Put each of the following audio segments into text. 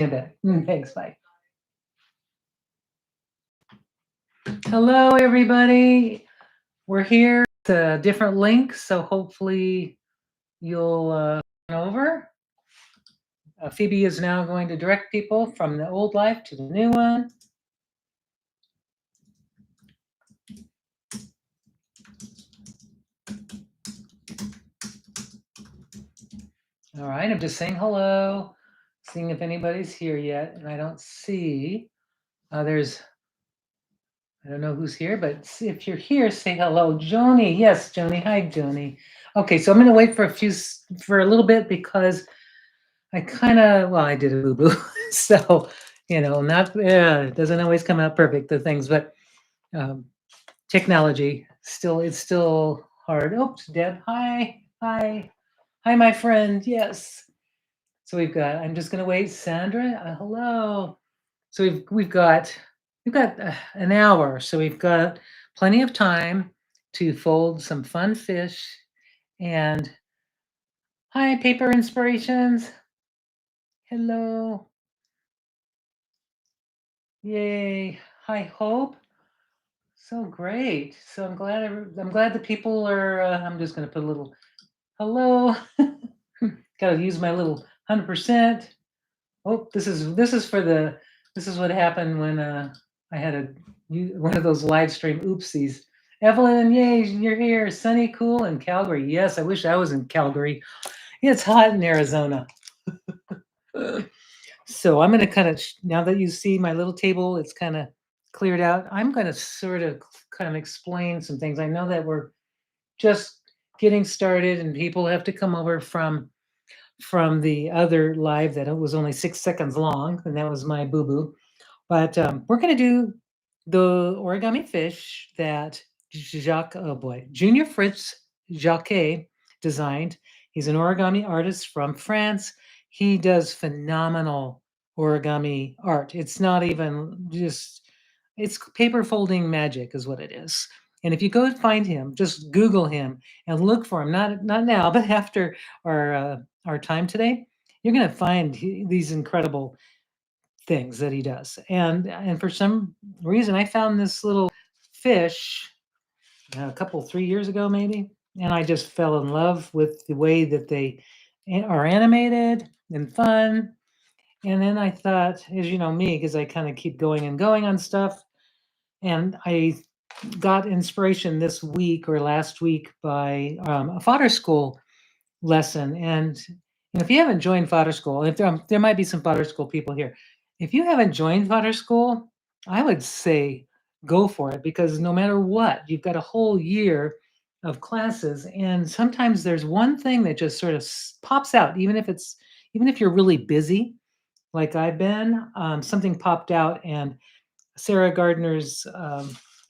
In a bit. Thanks, bye. Hello, everybody. We're here with a different link, so hopefully you'll come over. Phoebe is now going to direct people from the old life to the new one. All right, I'm just saying hello, seeing if anybody's here yet, and I don't see. I don't know who's here, but if you're here, say hello. Joni, yes, Joni. Hi, Joni. Okay, so I'm going to wait for a little bit because I I did a boo-boo. So, not, it doesn't always come out perfect, the things, but um, technology, it's still hard. Oops, Deb, hi, hi, hi, my friend, yes. So I'm just going to wait, Sandra, hello. So we've got an hour, so we've got plenty of time to fold some fun fish. And hi, Paper Inspirations. Hello. Yay. Hi, Hope. So great. So I'm glad the people are I'm just going to put a little hello. Got to use my little 100%. Oh, this is what happened when I had one of those live stream oopsies. Evelyn, yay, you're here. Sunny, cool, in Calgary. Yes, I wish I was in Calgary. It's hot in Arizona. So I'm going to now that you see my little table, it's kind of cleared out. I'm going to sort of kind of explain some things. I know that we're just getting started and people have to come over from the other live that it was only 6 seconds long, and that was my boo-boo. But we're going to do the origami fish that Junior Fritz Jacquet designed. He's an origami artist from France. He does phenomenal origami art. It's not even it's paper folding magic is what it is. And if you go find him, just Google him and look for him. Not now, but after our time today, you're going to find these incredible things that he does. And for some reason, I found this little fish a couple 3 years ago, maybe, and I just fell in love with the way that they are animated and fun. And then I thought, as you know me, because I kind of keep going and going on stuff, and I got inspiration this week or last week by a fodder school lesson. And if you haven't joined fodder school, if there might be some fodder school people here, if you haven't joined fodder school, I would say go for it, because no matter what, you've got a whole year of classes, and sometimes there's one thing that just sort of pops out, even if you're really busy, like I've been. Something popped out, and Sarah Gardner's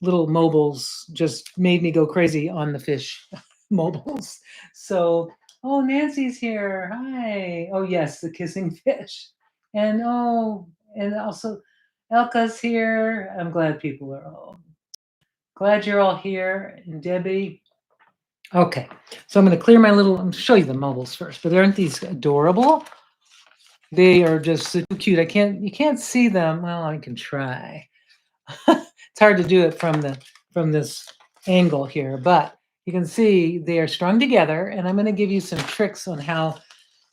little mobiles just made me go crazy on the fish mobiles. So, oh, Nancy's here. Hi. Oh, yes, the kissing fish. And and also Elka's here. I'm glad glad you're all here. And Debbie. Okay, so I'm going to clear my little. I'm show you the mobiles first, but aren't these adorable? They are just so cute. You can't see them. Well, I can try. It's hard to do it from this angle here, but you can see they are strung together, and I'm going to give you some tricks on how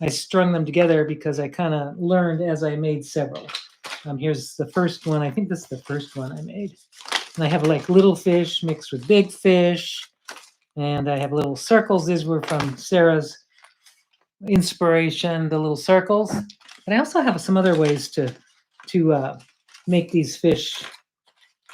I strung them together, because I kind of learned as I made several. Here's the first one. I think this is the first one I made. And I have like little fish mixed with big fish, and I have little circles. These were from Sarah's inspiration, the little circles. But I also have some other ways to make these fish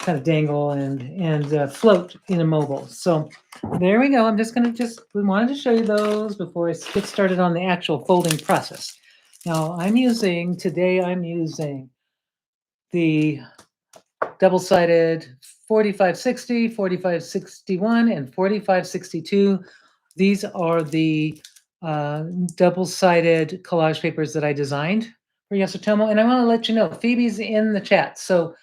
kind of dangle and float in a mobile. So there we go. I'm just going to we wanted to show you those before I get started on the actual folding process. Now today I'm using the double-sided 4560, 4561, and 4562. These are the double-sided collage papers that I designed for Yasutomo. And I want to let you know, Phoebe's in the chat. So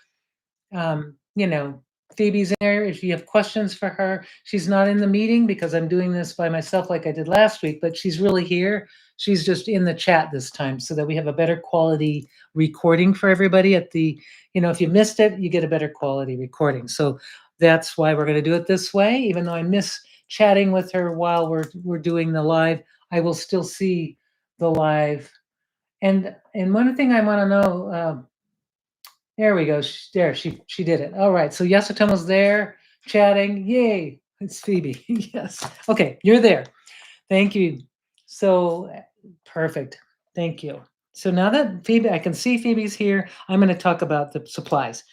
Phoebe's in there. If you have questions for her, she's not in the meeting because I'm doing this by myself like I did last week, but she's really here. She's just in the chat this time so that we have a better quality recording for everybody at the, if you missed it, you get a better quality recording. So that's why we're going to do it this way. Even though I miss chatting with her while we're doing the live, I will still see the live. And one thing I want to know, there we go. There, she did it. All right. So Yasutomo's there chatting. Yay. It's Phoebe. Yes. Okay, you're there. Thank you. So perfect. Thank you. So now that Phoebe, I can see Phoebe's here, I'm going to talk about the supplies.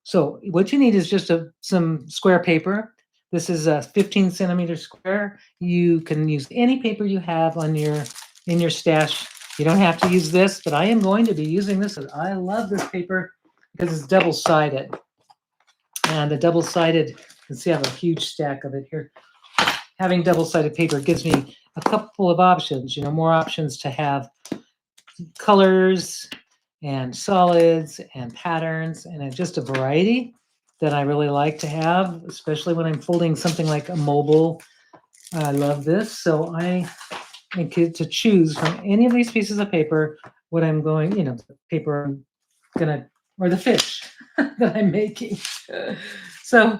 So what you need is just some square paper. This is a 15 centimeter square. You can use any paper you have in your stash. You don't have to use this, but I am going to be using this. I love this paper because it's double-sided. And the double-sided, you can see I have a huge stack of it here. Having double-sided paper gives me a couple of options, more options to have colors and solids and patterns and just a variety that I really like to have, especially when I'm folding something like a mobile. I love this. So I get to choose from any of these pieces of paper what I'm going, the paper I'm gonna, or the fish that I'm making. So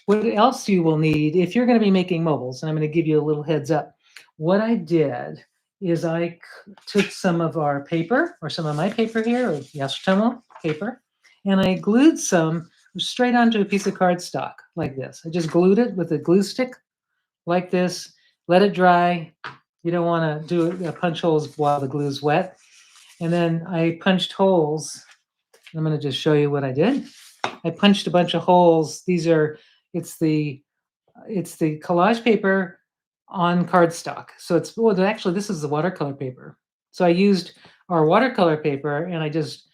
what else you will need if you're going to be making mobiles, and I'm going to give you a little heads up. What I did is I took some of our paper, or some of my paper here, or Yasutomo paper, and I glued some straight onto a piece of cardstock like this. I just glued it with a glue stick like this, let it dry. You don't want to do punch holes while the glue is wet. And then I punched holes. I'm going to just show you what I did. I punched a bunch of holes. It's the collage paper on cardstock. So actually this is the watercolor paper. So I used our watercolor paper and I just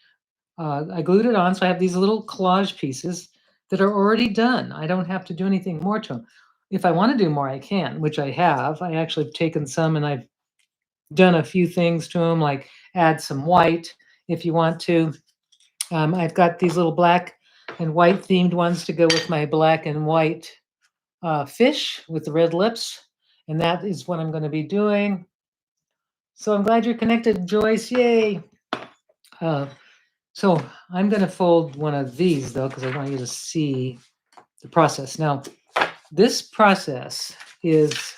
I glued it on. So I have these little collage pieces that are already done. I don't have to do anything more to them. If I want to do more, I can, which I have. I actually have taken some and I've done a few things to them, like add some white if you want to. I've got these little black and white themed ones to go with my black and white fish with the red lips. And that is what I'm going to be doing. So I'm glad you're connected, Joyce. Yay. So I'm going to fold one of these, though, because I want you to see the process. Now, this process is,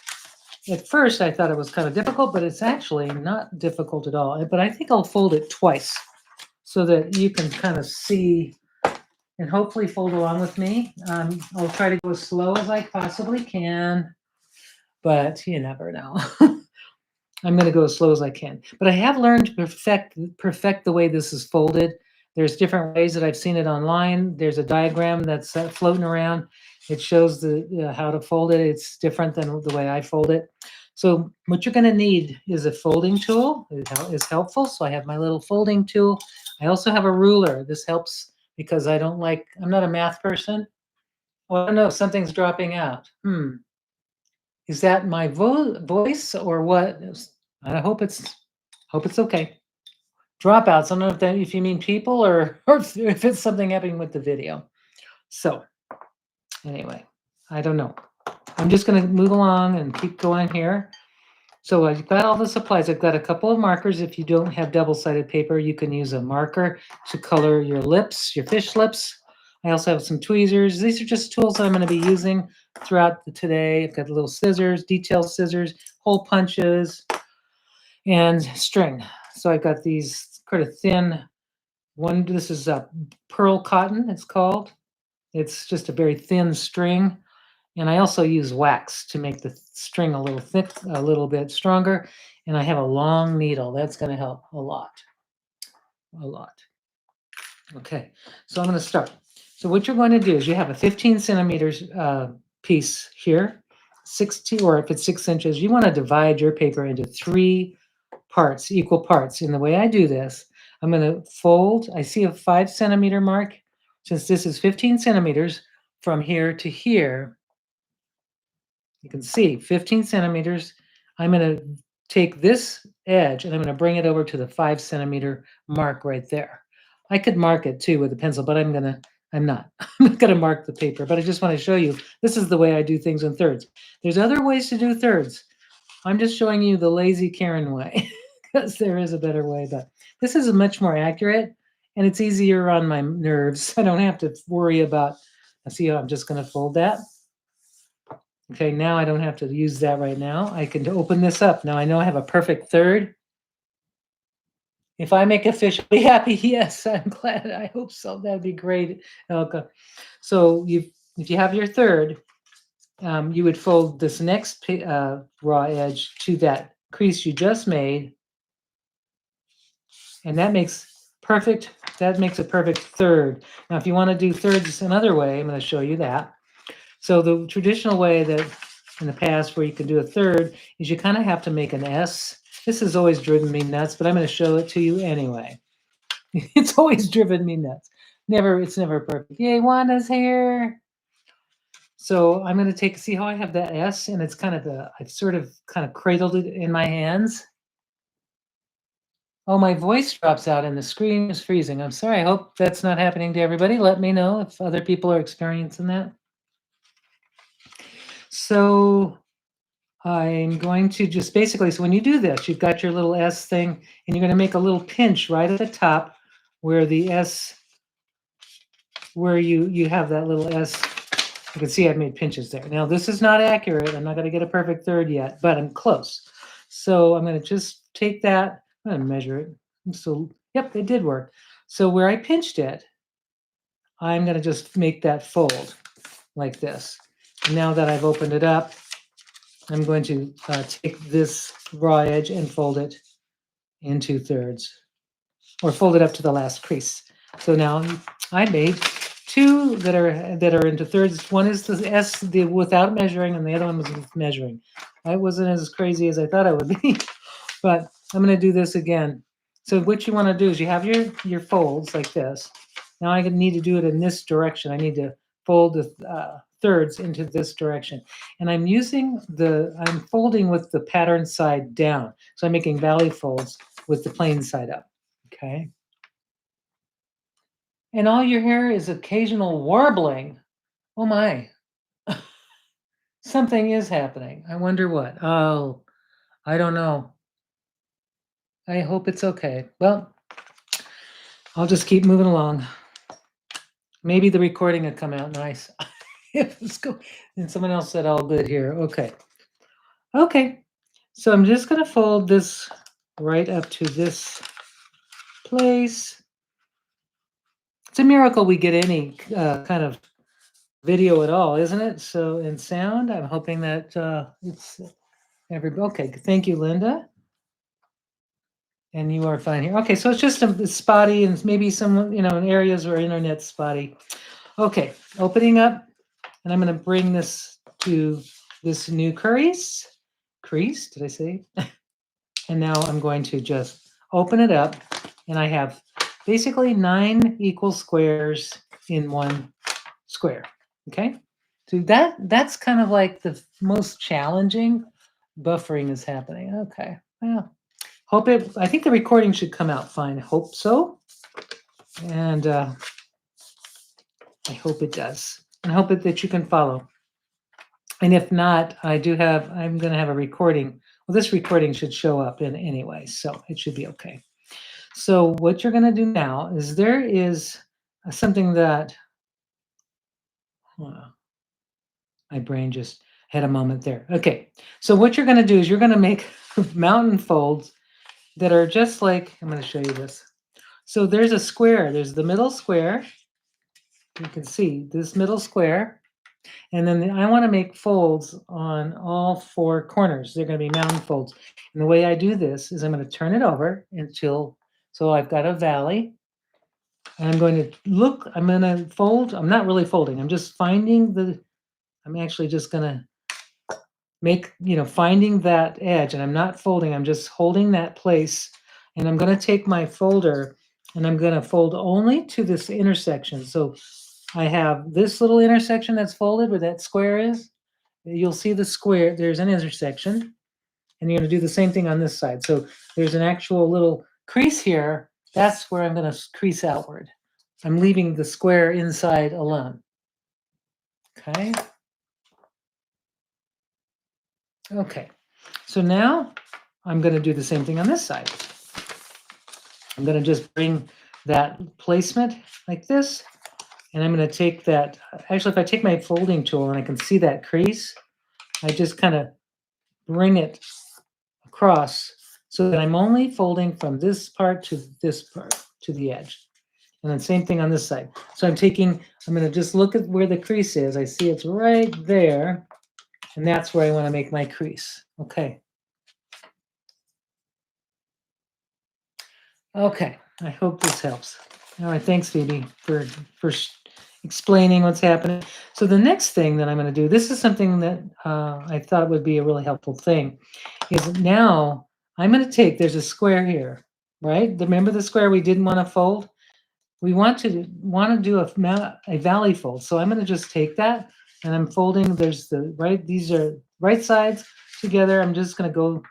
at first, I thought it was kind of difficult, but it's actually not difficult at all. But I think I'll fold it twice so that you can kind of see and hopefully fold along with me. I'll try to go as slow as I possibly can, but you never know. I'm going to go as slow as I can. But I have learned to perfect the way this is folded. There's different ways that I've seen it online. There's a diagram that's floating around. It shows how to fold it. It's different than the way I fold it. So what you're going to need is a folding tool. It is helpful. So I have my little folding tool. I also have a ruler. This helps because I'm not a math person. Oh, no, something's dropping out. Is that my voice or what? I hope it's okay. Dropouts. I don't know if you mean people or if it's something happening with the video. So anyway, I don't know. I'm just going to move along and keep going here. So I've got all the supplies. I've got a couple of markers. If you don't have double-sided paper, you can use a marker to color your lips, your fish lips. I also have some tweezers. These are just tools that I'm going to be using throughout today. I've got little scissors, detail scissors, hole punches, and string. So I've got these kind of thin one. This is a pearl cotton, it's called. It's just a very thin string. And I also use wax to make the string a little thick, a little bit stronger. And I have a long needle. That's going to help a lot. A lot. Okay, so I'm going to start. So what you're going to do is you have a 15 centimeters piece here, 16, or if it's 6 inches, you want to divide your paper into 3 parts, equal parts. And the way I do this, I'm going to fold. I see a 5 centimeter mark. Since this is 15 centimeters from here to here, you can see 15 centimeters. I'm going to take this edge and I'm going to bring it over to the 5 centimeter mark right there. I could mark it too with a pencil, but I'm not. I'm not going to mark the paper, but I just want to show you this is the way I do things in thirds. There's other ways to do thirds. I'm just showing you the lazy Karen way because there is a better way, but this is much more accurate and it's easier on my nerves. I don't have to worry about, see how I'm just going to fold that. Okay, now I don't have to use that right now. I can open this up. Now I know I have a perfect third. If I make a fish be happy, yes, I'm glad. I hope so. That'd be great. Okay. So if you have your third, you would fold this next raw edge to that crease you just made, and that makes perfect. That makes a perfect third. Now, if you want to do thirds another way, I'm going to show you that. So the traditional way that in the past where you can do a third is you kind of have to make an S. This has always driven me nuts, but I'm going to show it to you anyway. It's always driven me nuts. It's never perfect. Yay, Wanda's here. So I'm going to see how I have that S, and it's kind of I've sort of kind of cradled it in my hands. Oh, my voice drops out and the screen is freezing. I'm sorry. I hope that's not happening to everybody. Let me know if other people are experiencing that. So I'm going to just basically, so when you do this, you've got your little S thing, and you're going to make a little pinch right at the top where the S, where you have that little S. You can see I've made pinches there. Now, this is not accurate. I'm not going to get a perfect third yet, but I'm close. So I'm going to just take that. I'm going to measure it. So, yep, it did work. So where I pinched it, I'm going to just make that fold like this. Now that I've opened it up, I'm going to take this raw edge and fold it in 2/3, or fold it up to the last crease. So now I made two that are into thirds. One is the S without measuring, and the other one was with measuring. I wasn't as crazy as I thought I would be, but I'm going to do this again. So what you want to do is you have your folds like this. Now I need to do it in this direction. I need to fold the thirds into this direction, and I'm folding with the pattern side down. So I'm making valley folds with the plain side up. Okay. And all you hear is occasional warbling. Oh my. Something is happening. I wonder what. Oh, I don't know. I hope it's okay. Well, I'll just keep moving along. Maybe the recording will come out nice. And someone else said all good here. Okay. Okay. So I'm just going to fold this right up to this place. It's a miracle we get any kind of video at all, isn't it? So in sound, I'm hoping that it's everybody. Okay, thank you, Linda. And you are fine here. Okay, so it's just a spotty, and maybe some, in areas where internet's spotty. Okay, opening up, and I'm going to bring this to this new crease. Crease, did I say? And now I'm going to just open it up, and I have basically 9 equal squares in one square. Okay, so that's kind of like the most challenging. Buffering is happening. Okay, well, I think the recording should come out fine. Hope so, and I hope it does, and I hope that you can follow. And if not, I'm going to have a recording. Well, this recording should show up in anyway, so it should be okay. So what you're going to do now is there is something that my brain just had a moment there. Okay, so what you're going to do is you're going to make mountain folds that are just like, I'm going to show you this. So there's a square. There's the middle square. You can see this middle square. And then I want to make folds on all 4 corners. They're going to be mountain folds. And the way I do this is I'm going to turn it over so I've got a valley. And I'm going to fold. I'm not really folding. I'm actually just going to finding that edge, and I'm not folding. I'm just holding that place. And I'm going to take my folder and I'm going to fold only to this intersection. So I have this little intersection that's folded where that square is. You'll see the square, there's an intersection, and you're going to do the same thing on this side. So there's an actual little crease here. That's where I'm going to crease outward. I'm leaving the square inside alone. Okay. Okay. So now I'm going to do the same thing on this side. I'm going to just bring that placement like this, and I'm going to take that. Actually, if I take my folding tool and I can see that crease, I just kind of bring it across so that I'm only folding from this part to this part to the edge. And then same thing on this side. So I'm going to just look at where the crease is. I see it's right there, and that's where I want to make my crease. Okay. Okay, I hope this helps. All right, thanks, Phoebe, for explaining what's happening. So the next thing that I'm going to do, this is something that I thought would be a really helpful thing, is now I'm going to take, there's a square here, right? Remember the square we didn't want to fold? We want to do a valley fold. So I'm going to just take that and I'm folding. There's the right, these are right sides together. I'm just going to go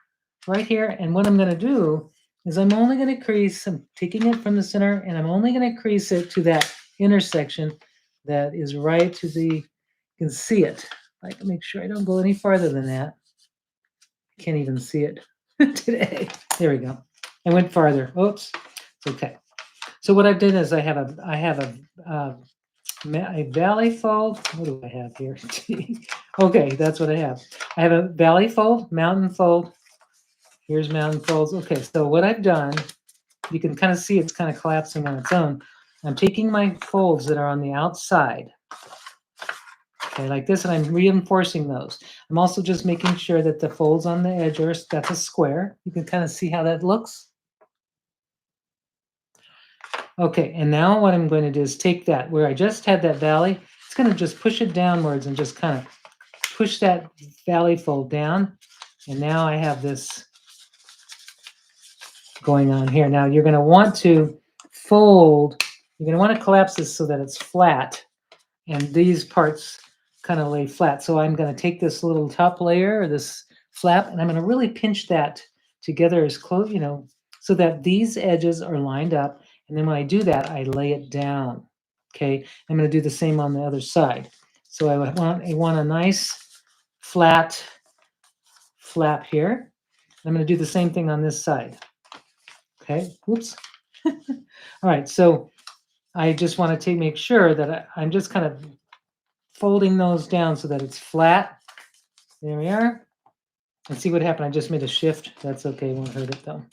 right here. And what I'm going to do is I'm only going to crease, I'm taking it from the center and I'm only going to crease it to that intersection that is right to the, you can see it. Like, make sure I don't go any farther than that. Can't even see it today. There we go. I went farther. Oops. It's okay. So what I've done is I have a valley fold. What do I have here? Okay, that's what I have. I have a valley fold, mountain fold. Here's mountain folds. Okay, so what I've done, you can kind of see it's kind of collapsing on its own. I'm taking my folds that are on the outside, okay, like this, and I'm reinforcing those. I'm also just making sure that the folds on the edge are, that's a square. You can kind of see how that looks. Okay, and now what I'm going to do is take that, where I just had that valley, it's going to just push it downwards and just kind of push that valley fold down. And now I have this going on here. Now you're going to want to fold, you're going to want to collapse this so that it's flat. And these parts kind of lay flat. So I'm going to take this little top layer, or this flap, and I'm going to really pinch that together as close, so that these edges are lined up. And then when I do that, I lay it down. Okay, I'm going to do the same on the other side. So I want a nice flat flap here. I'm going to do the same thing on this side. Okay, whoops. All right, so I just want to make sure that I'm just kind of folding those down so that it's flat. There we are. And see what happened. I just made a shift. That's okay. Won't hurt it though.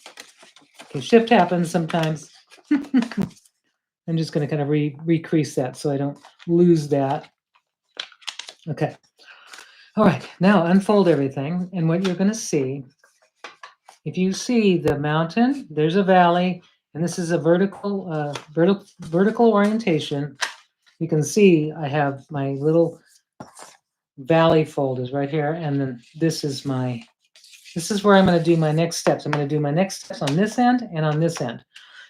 Okay, shift happens sometimes. I'm just going to kind of recrease that so I don't lose that. Okay. All right. Now unfold everything. And what you're going to see, if you see the mountain, there's a valley, and this is a vertical orientation. You can see I have my little valley fold is right here, and then this is where I'm going to do my next steps. I'm going to do my next steps on this end and on this end.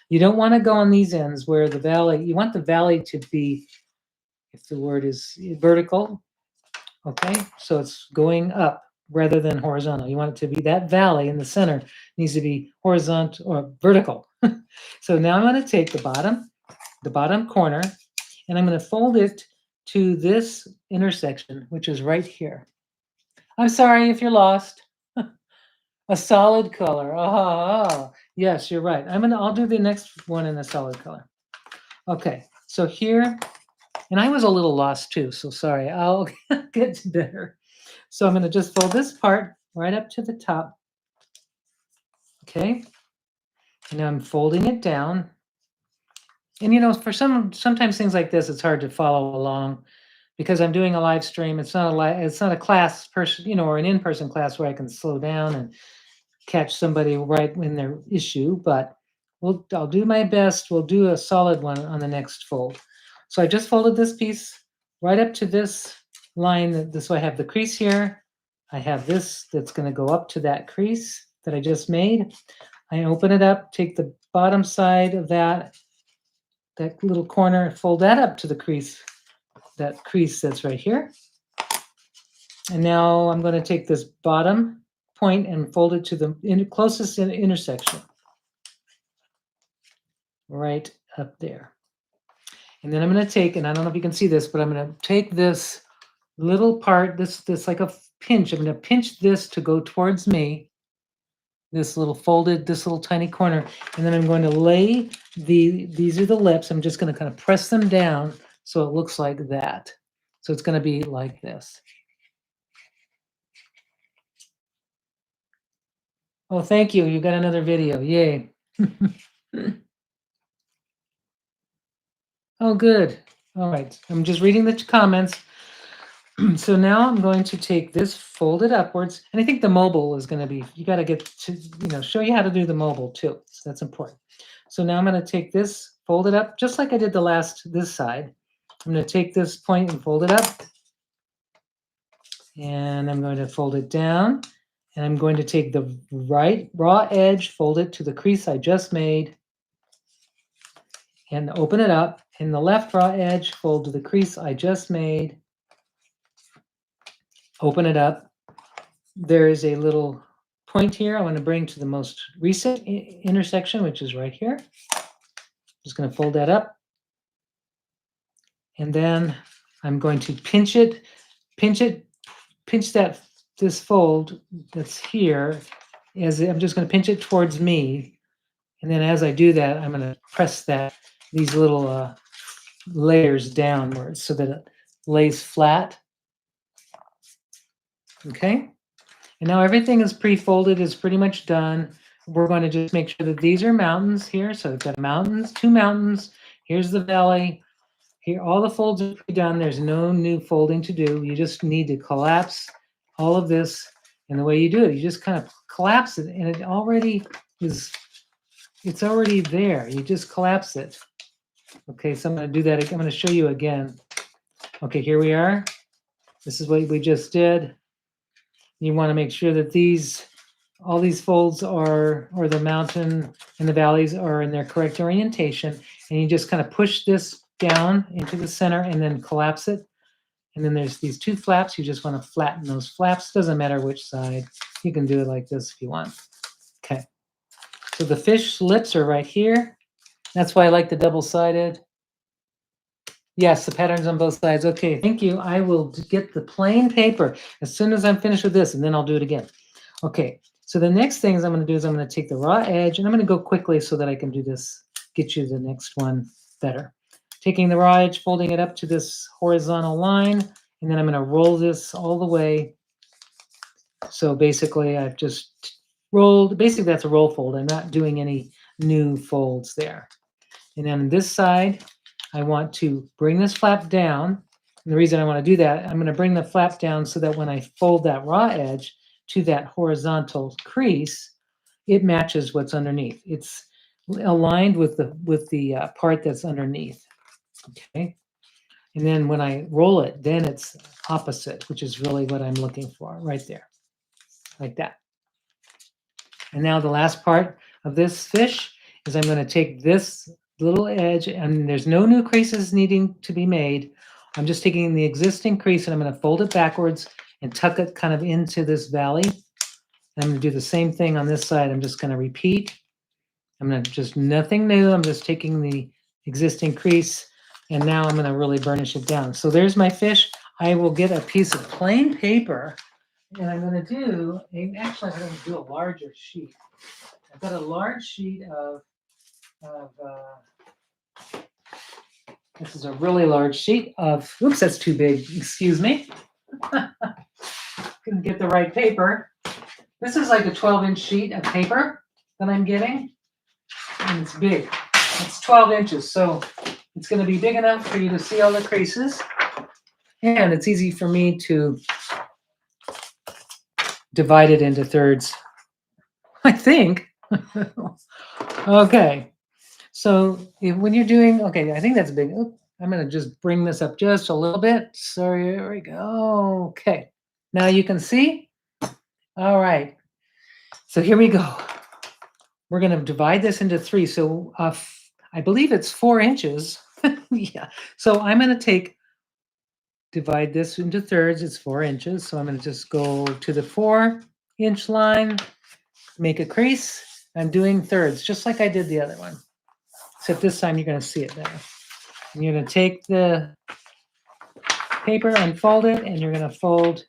You don't want to go on these ends where the valley, you want the valley to be, if the word is vertical, okay? So it's going up rather than horizontal. You want it to be, that valley in the center needs to be horizontal or vertical. So now I'm going to take the bottom corner, and I'm going to fold it to this intersection, which is right here. I'm sorry if you're lost. A solid color. Oh, yes, you're right. I'll do the next one in a solid color. Okay, so here, and I was a little lost too, so sorry. I'll get better. So I'm going to just fold this part right up to the top. Okay, and now I'm folding it down. And for sometimes things like this, it's hard to follow along because I'm doing a live stream. It's not a class person, or an in-person class where I can slow down and catch somebody right in their issue, but I'll do my best. We'll do a solid one on the next fold. So I just folded this piece right up to this line. This way I have the crease here. I have this that's going to go up to that crease that I just made. I open it up, take the bottom side of that little corner, fold that up to the crease, that crease that's right here. And now I'm going to take this bottom point and fold it to the closest intersection. Right up there. And then I'm going to take, and I don't know if you can see this, but I'm going to take this little part, this like pinch. I'm going to pinch this to go towards me, this little folded, this little tiny corner, and then I'm going to lay these are the lips. I'm just going to kind of press them down so it looks like that. So it's going to be like this. Oh, thank you. You got another video. Yay. Oh, good. All right. I'm just reading the comments. So now I'm going to take this, fold it upwards, and I think the mobile is going to be, you got to get to, show you how to do the mobile too. So that's important. So now I'm going to take this, fold it up, just like I did this side. I'm going to take this point and fold it up. And I'm going to fold it down. And I'm going to take the right raw edge, fold it to the crease I just made, and open it up. And the left raw edge, fold to the crease I just made, open it up. There is a little point here I want to bring to the most recent intersection, which is right here. Just going to fold that up. And then I'm going to pinch this fold that's here. As I'm just going to pinch it towards me. And then as I do that, I'm going to press these little layers downwards so that it lays flat. Okay. And now everything is pre-folded, is pretty much done. We're going to just make sure that these are mountains here. So I've got mountains, 2 mountains. Here's the valley. Here, all the folds are done. There's no new folding to do. You just need to collapse all of this. And the way you do it, you just kind of collapse it, and it already is, it's already there. You just collapse it. Okay, so I'm going to do that. I'm going to show you again. Okay, here we are. This is what we just did. You want to make sure that all these folds or the mountain and the valleys are in their correct orientation. And you just kind of push this down into the center and then collapse it. And then there's these 2 flaps. You just want to flatten those flaps. Doesn't matter which side. You can do it like this if you want. Okay. So the fish lips are right here. That's why I like the double-sided. Yes, the pattern's on both sides. Okay, thank you. I will get the plain paper as soon as I'm finished with this, and then I'll do it again. Okay, so the next things I'm going to do is I'm going to take the raw edge, and I'm going to go quickly so that I can do this, get you the next one better. Taking the raw edge, folding it up to this horizontal line, and then I'm going to roll this all the way. So basically, I've just rolled, basically that's a roll fold. I'm not doing any new folds there. And then on this side, I want to bring this flap down. And the reason I want to do that, I'm going to bring the flap down so that when I fold that raw edge to that horizontal crease, it matches what's underneath. It's aligned with the part that's underneath. Okay. And then when I roll it, then it's opposite, which is really what I'm looking for right there, like that. And now the last part of this fish is I'm going to take this little edge, and there's no new creases needing to be made. I'm just taking the existing crease and I'm going to fold it backwards and tuck it kind of into this valley. And I'm going to do the same thing on this side. I'm just going to repeat. I'm going to just nothing new. I'm just taking the existing crease, and now I'm going to really burnish it down. So there's my fish. I will get a piece of plain paper, and I'm going to do, actually I'm going to do a larger sheet. I've got a large sheet of this is a really large sheet of, oops, that's too big, excuse me. Couldn't get the right paper. This is like a 12-inch sheet of paper that I'm getting, and it's big. It's 12 inches, so it's going to be big enough for you to see all the creases, and it's easy for me to divide it into thirds, I think. Okay. So when you're doing, okay, I think that's big. I'm going to just bring this up just a little bit. So here we go. Okay. Now you can see. All right. So here we go. We're going to divide this into 3. So I believe it's 4 inches. Yeah. So I'm going to divide this into thirds. It's 4 inches. So I'm going to just go to the 4-inch line, make a crease. I'm doing thirds, just like I did the other one. Except this time you're going to see it better. And you're going to take the paper, unfold it, and you're going to fold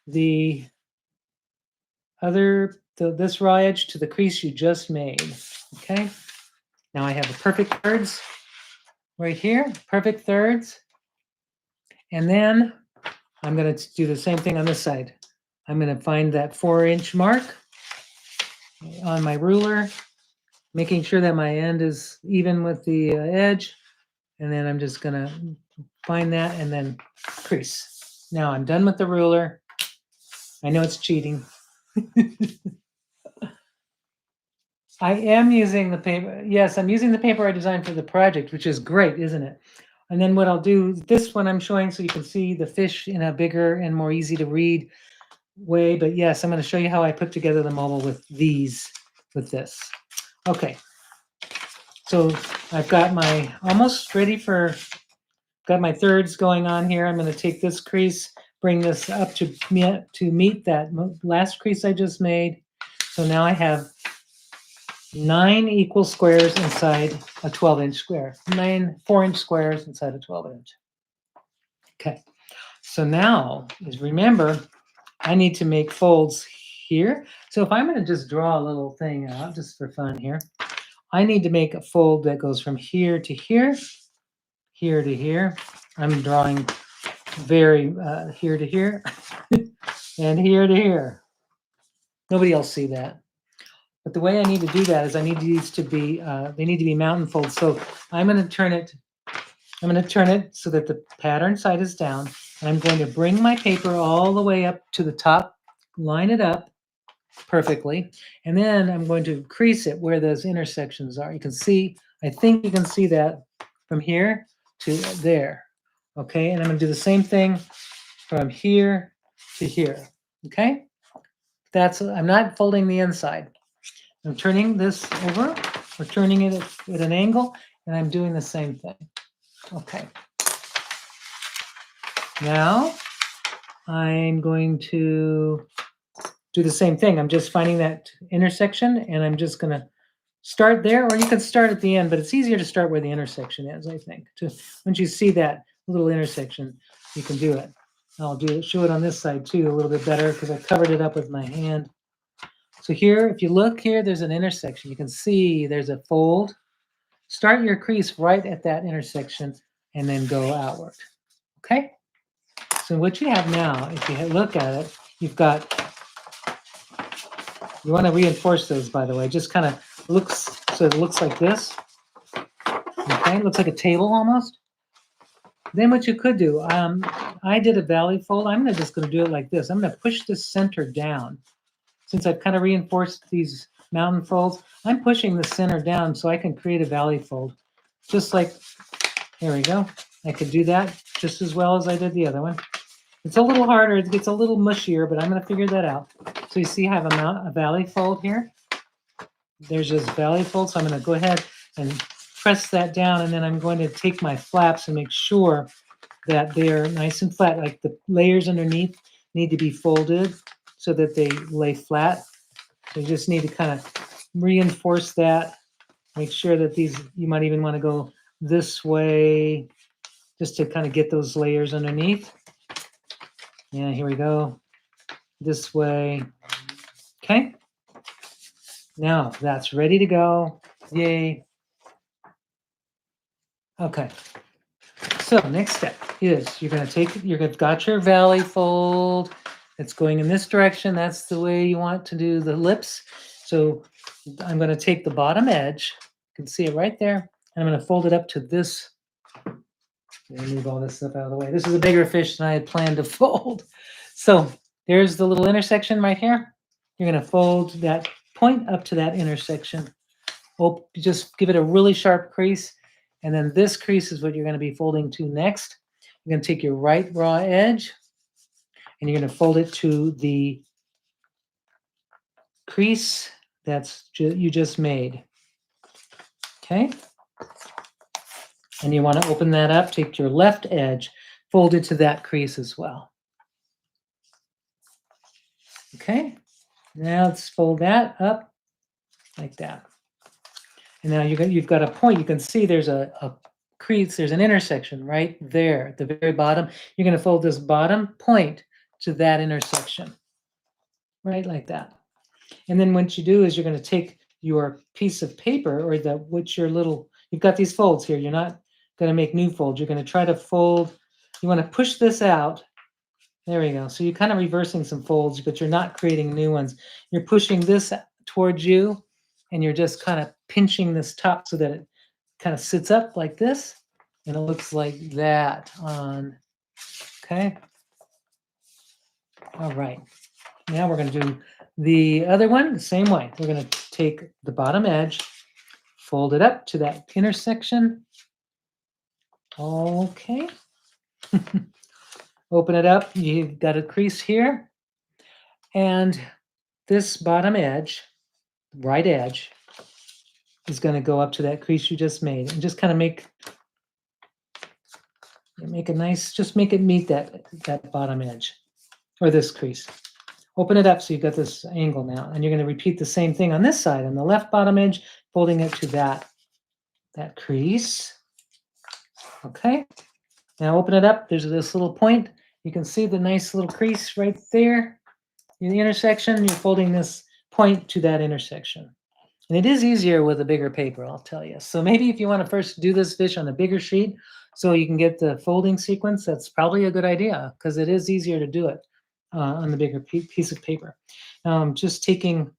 the this raw edge to the crease you just made. Okay. Now I have the perfect thirds right here, perfect thirds. And then I'm going to do the same thing on this side. I'm going to find that 4-inch mark on my ruler, making sure that my end is even with the edge. And then I'm just going to find that and then crease. Now I'm done with the ruler. I know it's cheating. I am using the paper. Yes, I'm using the paper I designed for the project, which is great, isn't it? And then what I'll do, this one I'm showing so you can see the fish in a bigger and more easy to read way. But yes, I'm going to show you how I put together the mobile with this. Okay. So I've got my almost ready for, got my thirds going on here. I'm going to take this crease, bring this up to meet that last crease I just made. So now I have 9 equal squares inside a 12-inch square. 9 4-inch squares inside a 12-inch. Okay. So now, is remember, I need to make folds here. So if I'm going to just draw a little thing out just for fun here, I need to make a fold that goes from here to here, here to here. I'm drawing very here to here, and here to here. Nobody else see that. But the way I need to do that is I need these to be, they need to be mountain folds. So I'm going to turn it so that the pattern side is down. And I'm going to bring my paper all the way up to the top, line it up perfectly. And then I'm going to crease it where those intersections are. You can see, I think you can see that from here to there. Okay, and I'm going to do the same thing from here to here. Okay, I'm not folding the inside. I'm turning this over, or turning it at an angle, and I'm doing the same thing. Okay. Now, I'm going to do the same thing. I'm just finding that intersection, and I'm just going to start there, or you can start at the end, but it's easier to start where the intersection is, I think. Once you see that little intersection, you can do it. I'll show it on this side, too, a little bit better, because I covered it up with my hand. So here, if you look here, there's an intersection. You can see there's a fold. Start your crease right at that intersection and then go outward. Okay? So what you have now, if you look at it, you've got, you want to reinforce those, by the way. Just kind of looks, so it looks like this. Okay? It looks like a table almost. Then what you could do, I did a valley fold. I'm just going to do it like this. I'm going to push this center down. Since I've kind of reinforced these mountain folds, I'm pushing the center down so I can create a valley fold. Just like, there we go. I could do that just as well as I did the other one. It's a little harder, it gets a little mushier, but I'm going to figure that out. So you see I have a valley fold here. There's this valley fold, so I'm going to go ahead and press that down, and then I'm going to take my flaps and make sure that they're nice and flat, like the layers underneath need to be folded so that they lay flat. So you just need to kind of reinforce that. Make sure that these, you might even want to go this way just to kind of get those layers underneath. Yeah, here we go. This way. Okay. Now that's ready to go. Yay. Okay. So next step is you're going to take, you've got your valley fold. It's going in this direction. That's the way you want to do the lips. So I'm going to take the bottom edge. You can see it right there. And I'm going to fold it up to this. Move all this stuff out of the way. This is a bigger fish than I had planned to fold. So there's the little intersection right here. You're going to fold that point up to that intersection. Just give it a really sharp crease. And then this crease is what you're going to be folding to next. You're going to take your right raw edge and you're going to fold it to the crease you just made. Okay? And you want to open that up, take your left edge, fold it to that crease as well. Okay? Now let's fold that up like that. And now you've got a point. You can see there's a crease, there's an intersection right there at the very bottom. You're going to fold this bottom point to that intersection, right like that. And then what you do is you're going to take your piece of paper or you've got these folds here. You're not going to make new folds. You're going to try to fold. You want to push this out. There we go. So you're kind of reversing some folds, but you're not creating new ones. You're pushing this towards you, and you're just kind of pinching this top so that it kind of sits up like this, and it looks like that on, okay? All right. Now we're going to do the other one the same way. We're going to take the bottom edge, fold it up to that intersection. Okay. Open it up. You've got a crease here. And this bottom edge, right edge, is going to go up to that crease you just made. And just kind of make a nice, just make it meet that bottom edge or this crease. Open it up so you've got this angle now. And you're going to repeat the same thing on this side, on the left bottom edge, folding it to that crease. Okay. Now open it up. There's this little point. You can see the nice little crease right there in the intersection. You're folding this point to that intersection. And it is easier with a bigger paper, I'll tell you. So maybe if you want to first do this fish on a bigger sheet so you can get the folding sequence, that's probably a good idea because it is easier to do it on the bigger piece of paper. Now I'm just taking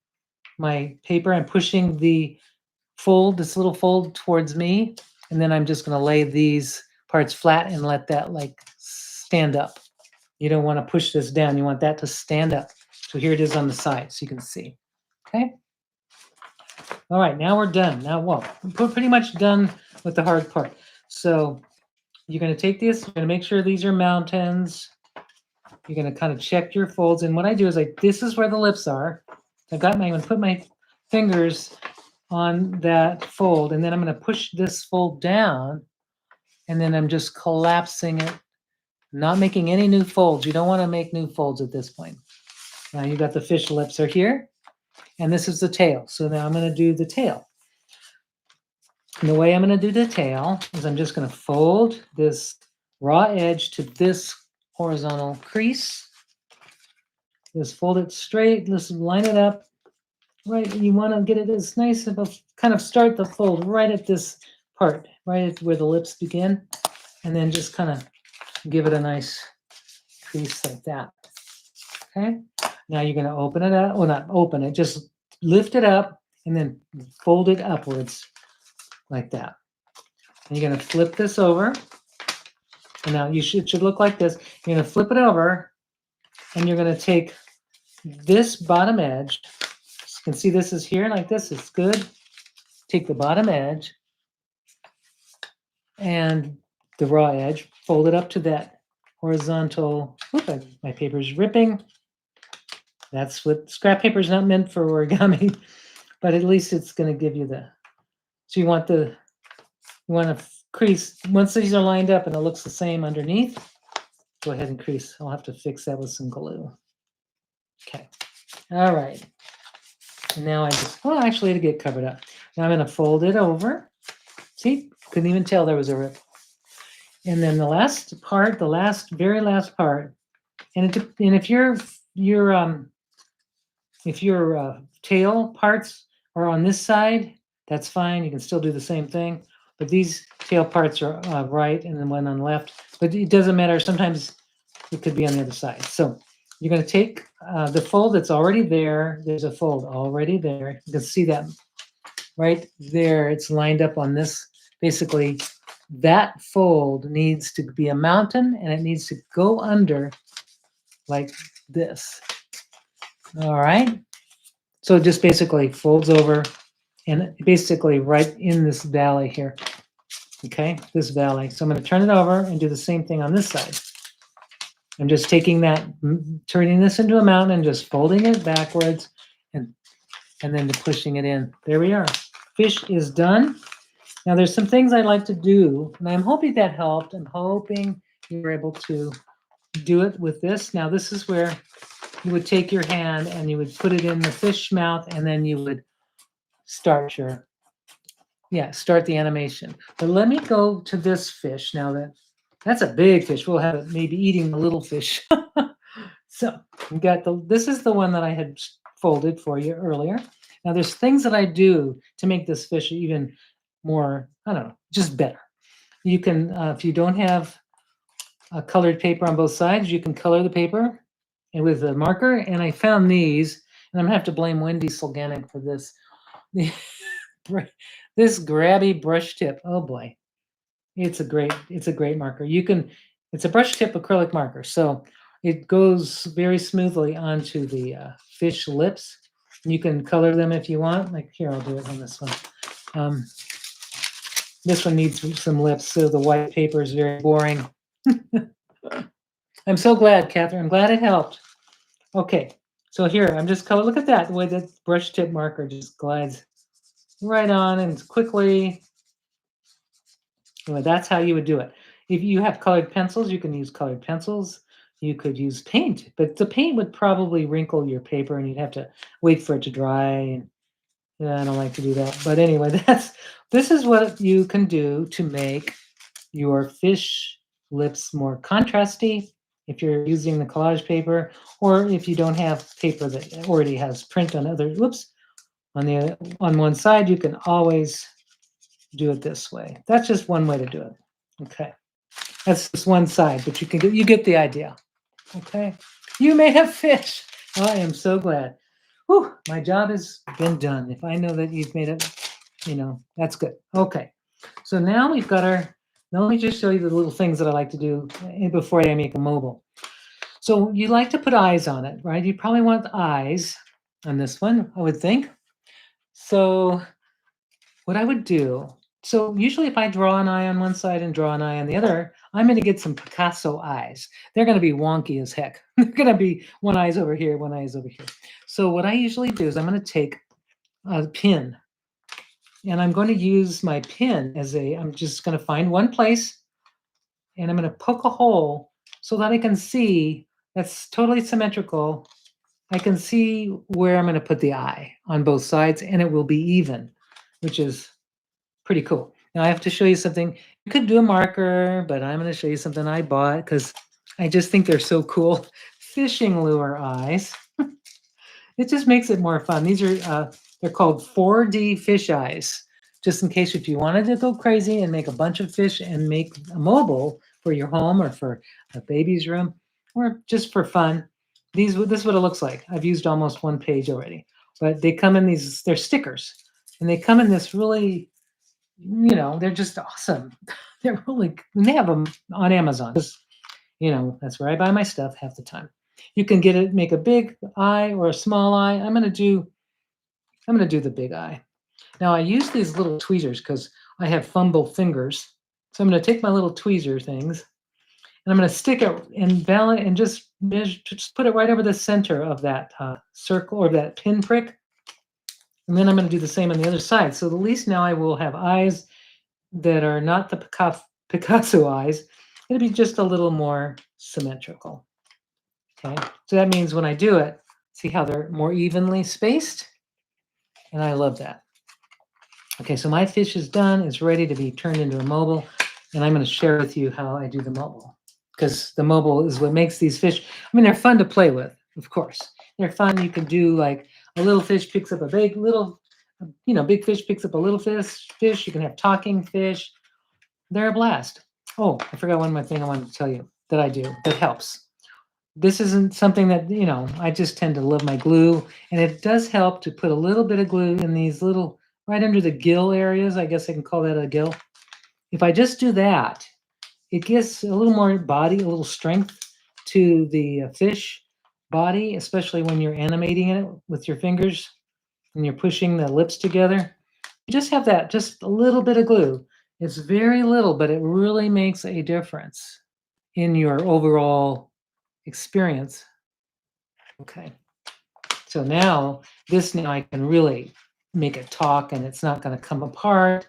my paper and pushing this little fold towards me, and then I'm just going to lay these parts flat and let that like stand up. You don't want to push this down. You want that to stand up. So here it is on the side so you can see. Okay. All right, now we're done. Now, well, we're pretty much done with the hard part. So you're going to take this, you're going to make sure these are mountains. You're going to kind of check your folds. And what I do is this is where the lips are. I'm going to put my fingers on that fold, and then I'm going to push this fold down, and then I'm just collapsing it, not making any new folds. You don't want to make new folds at this point. Now you got the fish lips are here, and this is the tail. So now I'm going to do the tail. And the way I'm going to do the tail is I'm just going to fold this raw edge to this horizontal crease. Just fold it straight. Just line it up. Right, you want to get it as nice of kind of start the fold right at this part, right at where the lips begin, and then just kind of give it a nice crease like that. Okay, now you're going to open it up, well, not open it, just lift it up and then fold it upwards like that. And you're going to flip this over, and now it should look like this. You're going to flip it over, and you're going to take this bottom edge. You can see this is here like this. It's good. Take the bottom edge and the raw edge, fold it up to that horizontal. Oops, my paper's ripping. That's what scrap paper is not meant for origami, but at least it's going to give you so you want to crease. Once these are lined up and it looks the same underneath, go ahead and crease. I'll have to fix that with some glue. Okay. All right. And now actually it'll get covered up. Now I'm going to fold it over. See, couldn't even tell there was a rip. And then the last part, very last part, and if your tail parts are on this side, that's fine. You can still do the same thing. But these tail parts are right, and then one on the left. But it doesn't matter. Sometimes it could be on the other side. So you're going to take the fold that's already there. There's a fold already there. You can see that right there. It's lined up on this. Basically, that fold needs to be a mountain, and it needs to go under like this. All right. So it just basically folds over and basically right in this valley here. Okay, this valley. So I'm going to turn it over and do the same thing on this side. I'm just taking turning this into a mountain and just folding it backwards and then pushing it in. There we are. Fish is done. Now there's some things I'd like to do, and I'm hoping that helped. I'm hoping you were able to do it with this. Now this is where you would take your hand and you would put it in the fish mouth, and then you would start the animation. But let me go to this fish now. That's a big fish. We'll have it maybe eating the little fish. So you got this is the one that I had folded for you earlier. Now there's things that I do to make this fish even more, I don't know, just better. You can, if you don't have a colored paper on both sides, you can color the paper and with a marker. And I found these, and I'm gonna have to blame Wendy Solganic for this. This grabby brush tip. Oh boy, it's a great marker. It's a brush tip acrylic marker, so it goes very smoothly onto the fish lips. You can color them if you want. Like here, I'll do it on this one. Um, this one needs some lips, so the white paper is very boring. I'm so glad, Catherine. I'm glad it helped. Okay, so here I'm just color. Look at that, the way that brush tip marker just glides right on and quickly. Anyway, that's how you would do it. If you have colored pencils, you can use colored pencils. You could use paint, but the paint would probably wrinkle your paper and you'd have to wait for it to dry. And yeah, I don't like to do that. But anyway, this is what you can do to make your fish lips more contrasty if you're using the collage paper, or if you don't have paper that already has print on other lips on one side, you can always do it this way. That's just one way to do it. Okay. That's just one side, but you get the idea. Okay. You made a fish. I am so glad. Whew, my job has been done. If I know that you've made it, that's good. Okay. So now we've got our, now let me just show you the little things that I like to do before I make a mobile. So you like to put eyes on it, right? You probably want the eyes on this one, I would think. So what I would do, so usually if I draw an eye on one side and draw an eye on the other, I'm going to get some Picasso eyes. They're going to be wonky as heck. They're going to be one eye's over here, one eye's over here. So what I usually do is I'm going to take a pin and I'm going to use my pin I'm just going to find one place and I'm going to poke a hole so that I can see that's totally symmetrical. I can see where I'm going to put the eye on both sides and it will be even, which is pretty cool. Now I have to show you something. You could do a marker, but I'm going to show you something I bought because I just think they're so cool. Fishing lure eyes. It just makes it more fun. These are they're called 4D fish eyes. Just in case if you wanted to go crazy and make a bunch of fish and make a mobile for your home or for a baby's room or just for fun, this is what it looks like. I've used almost one page already, but they come in these. They're stickers, and they come in this really, they're just awesome. They're really, and they have them on Amazon. That's where I buy my stuff half the time. You can make a big eye or a small eye. I'm gonna do the big eye. Now I use these little tweezers because I have fumble fingers. So I'm gonna take my little tweezer things and I'm gonna stick it and balance and just put it right over the center of that circle or that pin prick. And then I'm gonna do the same on the other side. So at least now I will have eyes that are not the Picasso eyes. It'll be just a little more symmetrical. Okay, so that means when I do it, see how they're more evenly spaced? And I love that. Okay, so my fish is done. It's ready to be turned into a mobile. And I'm going to share with you how I do the mobile. Because the mobile is what makes these fish, they're fun to play with, of course. They're fun. You can do like a little fish picks up a big fish picks up a little fish. You can have talking fish. They're a blast. Oh, I forgot one more thing I wanted to tell you that I do that helps. This isn't something that, I just tend to love my glue. And it does help to put a little bit of glue in these little, right under the gill areas. I guess I can call that a gill. If I just do that, it gives a little more body, a little strength to the fish body, especially when you're animating it with your fingers and you're pushing the lips together. You just have that, just a little bit of glue. It's very little, but it really makes a difference in your overall experience. Okay. So now I can really make it talk and it's not going to come apart.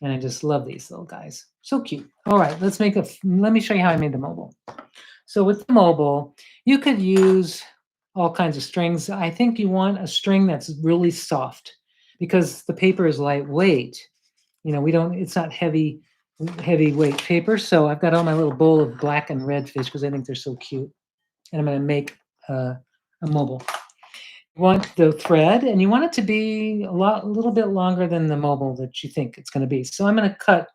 And I just love these little guys. So cute. All right, let me show you how I made the mobile. So with the mobile, you could use all kinds of strings. I think you want a string that's really soft because the paper is lightweight. It's not heavyweight paper. So I've got all my little bowl of black and red fish because I think they're so cute. And I'm going to make a mobile. You want the thread, and you want it to be a little bit longer than the mobile that you think it's going to be. So I'm going to cut.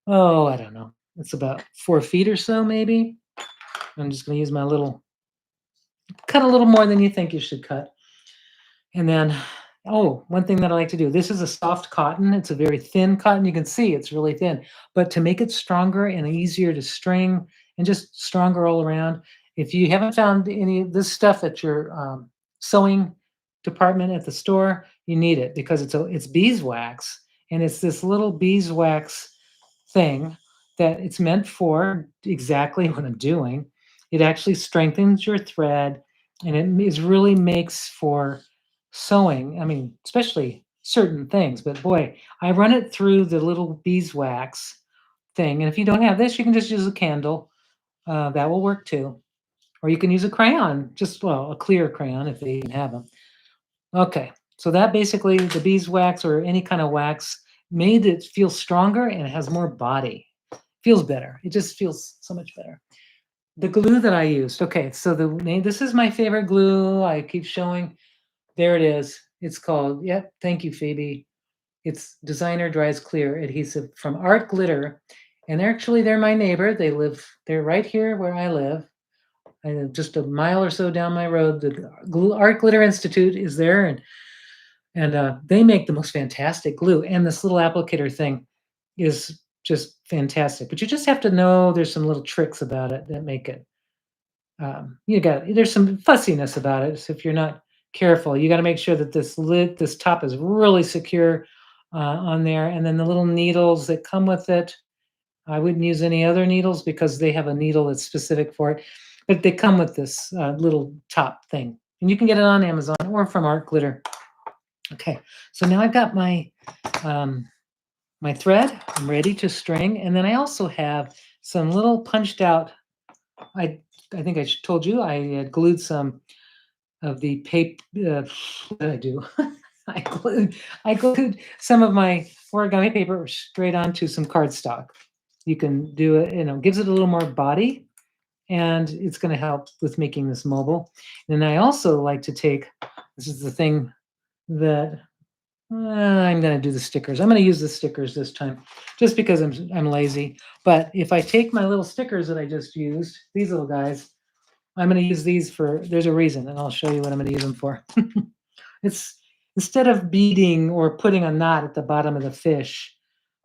Oh, I don't know. It's about 4 feet or so, maybe. I'm just going to use my little cut a little more than you think you should cut. And then, oh, one thing that I like to do, this is a soft cotton. It's a very thin cotton. You can see it's really thin. But to make it stronger and easier to string and just stronger all around, if you haven't found any of this stuff at your sewing department at the store, you need it because it's beeswax, and it's this little beeswax thing that it's meant for exactly what I'm doing. It actually strengthens your thread, and it is really makes for sewing. I mean, especially certain things, but boy, I run it through the little beeswax thing. And if you don't have this, you can just use a candle. That will work too. Or you can use a crayon, just well, a clear crayon if they even have them. Okay, so that basically the beeswax or any kind of wax made it feel stronger and it has more body. Feels better. It just feels so much better. The glue that I used. Okay, so the name. This is my favorite glue. I keep showing. There it is. It's called. Yep. Thank you, Phoebe. It's Designer Dries Clear Adhesive from Art Glitter, and they're my neighbor. They're right here where I live. Just a mile or so down my road. The Art Glitter Institute is there, and they make the most fantastic glue. And this little applicator thing is just fantastic. But you just have to know there's some little tricks about it that make it. There's some fussiness about it. So if you're not careful, you got to make sure that this top is really secure on there. And then the little needles that come with it, I wouldn't use any other needles because they have a needle that's specific for it. But they come with this little top thing, and you can get it on Amazon or from Art Glitter. Okay, so now I've got um, my thread. I'm ready to string, and then I also have some little punched out. I think I told you I had glued some of the paper. What did I do? I glued some of my origami paper straight onto some cardstock. You can do it. Gives it a little more body, and it's going to help with making this mobile. And I also like to take. This is the thing that I'm going to do the stickers. I'm going to use the stickers this time, just because I'm lazy. But if I take my little stickers that I just used, these little guys, I'm going to use these for. There's a reason, and I'll show you what I'm going to use them for. It's instead of beading or putting a knot at the bottom of the fish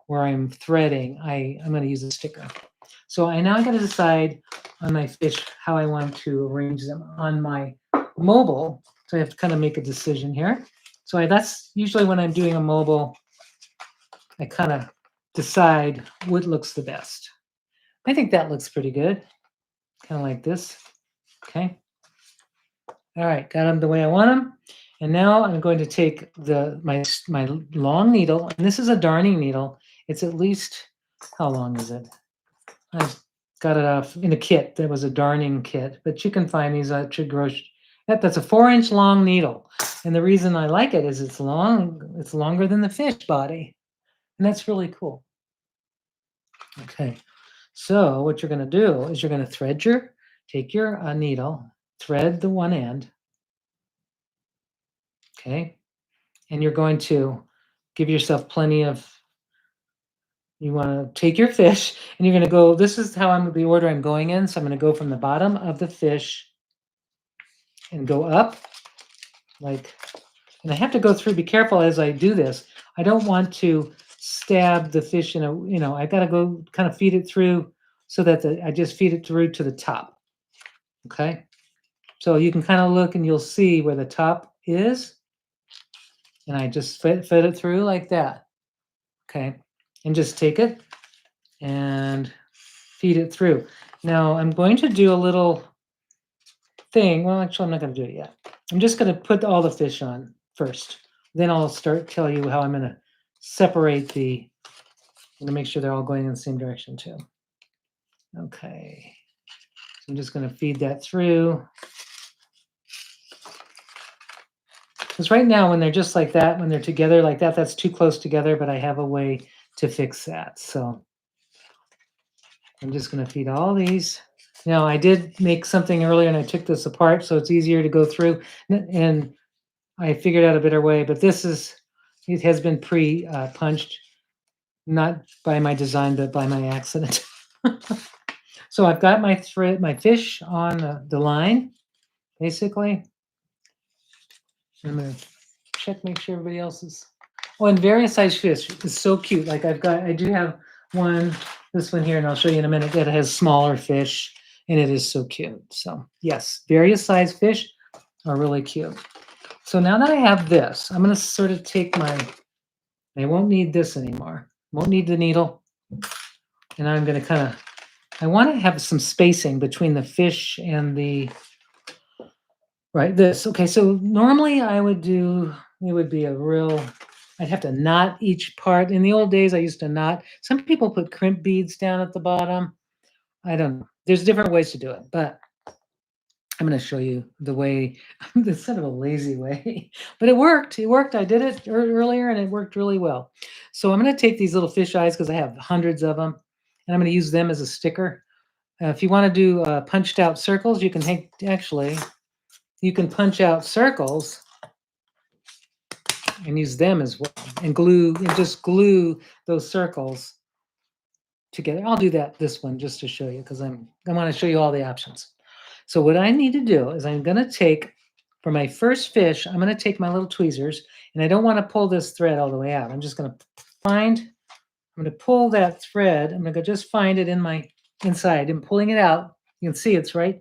where I'm threading, I'm going to use a sticker. So I now got to decide on my fish how I want to arrange them on my mobile. So I have to kind of make a decision here. So that's usually when I'm doing a mobile, I kind of decide what looks the best. I think that looks pretty good. Kind of like this. Okay. All right, got them the way I want them. And now I'm going to take my long needle, and this is a darning needle. It's at least, how long is it? I've got it off in a kit. There was a darning kit, but you can find these at your grocery. That's a 4-inch long needle. And the reason I like it is it's longer than the fish body. And that's really cool. Okay, so what you're going to do is you're going to take your needle, thread the one end. Okay, and you're going to give yourself plenty of. You want to take your fish and you're going to go. This is the order I'm going in. So I'm going to go from the bottom of the fish and go up and I have to go through. Be careful as I do this. I don't want to stab the fish I got to go kind of feed it through so that I just feed it through to the top. Okay. So you can kind of look and you'll see where the top is. And I just fed it through like that. Okay. And just take it and feed it through. Now I'm going to do a little thing. Well, actually, I'm not going to do it yet. I'm just going to put all the fish on first. Then I'll tell you how I'm going to separate I'm going to make sure they're all going in the same direction too. Okay. So I'm just going to feed that through. Because right now, when they're just like that, when they're together like that, that's too close together, but I have a way to fix that. So I'm just going to feed all these Now, I did make something earlier and I took this apart so it's easier to go through. And I figured out a better way, but it has been punched, not by my design, but by my accident. So I've got my fish on the line, basically. I'm gonna check, make sure everybody else is. Oh, and various size fish is so cute. Like I do have this one here, and I'll show you in a minute that has smaller fish, and it is so cute. So yes, various size fish are really cute. So now that I have this, I'm gonna sort of take I won't need this anymore. Won't need the needle, and I'm gonna I want to have some spacing between the fish and this. Okay, so normally it would be I'd have to knot each part. In the old days, I used to knot. Some people put crimp beads down at the bottom. I don't know. There's different ways to do it, but I'm going to show you the way. It's sort of a lazy way, but it worked. It worked. I did it earlier, and it worked really well. So I'm going to take these little fish eyes because I have hundreds of them, and I'm going to use them as a sticker. If you want to do punched out circles, you can you can punch out circles and use them as well, and just glue those circles together. I'll do this one just to show you because I want to show you all the options. So what I need to do is I'm going to take, for my first fish, I'm going to take my little tweezers, and I don't want to pull this thread all the way out. I'm going to pull that thread. I'm going to just find it in my inside and pulling it out. You can see it's right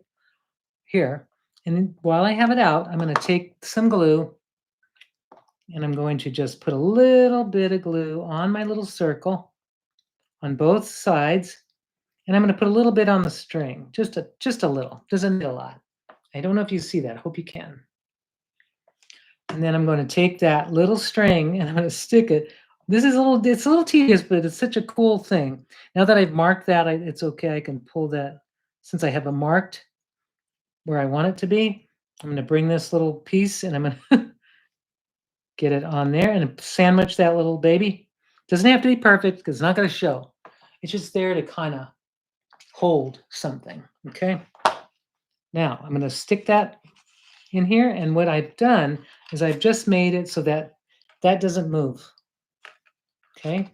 here. And while I have it out, I'm going to take some glue, and I'm going to just put a little bit of glue on my little circle on both sides. And I'm going to put a little bit on the string, just a little. Doesn't need a lot. I don't know if you see that. I hope you can. And then I'm going to take that little string and I'm going to stick it. It's a little tedious, but it's such a cool thing. Now that I've marked that, it's okay. I can pull that, since I have it marked where I want it to be. I'm going to bring this little piece and I'm going to get it on there and sandwich that little baby. Doesn't have to be perfect because it's not going to show. It's just there to kind of hold something. Okay. Now I'm going to stick that in here, and what I've done is I've just made it so that doesn't move. Okay.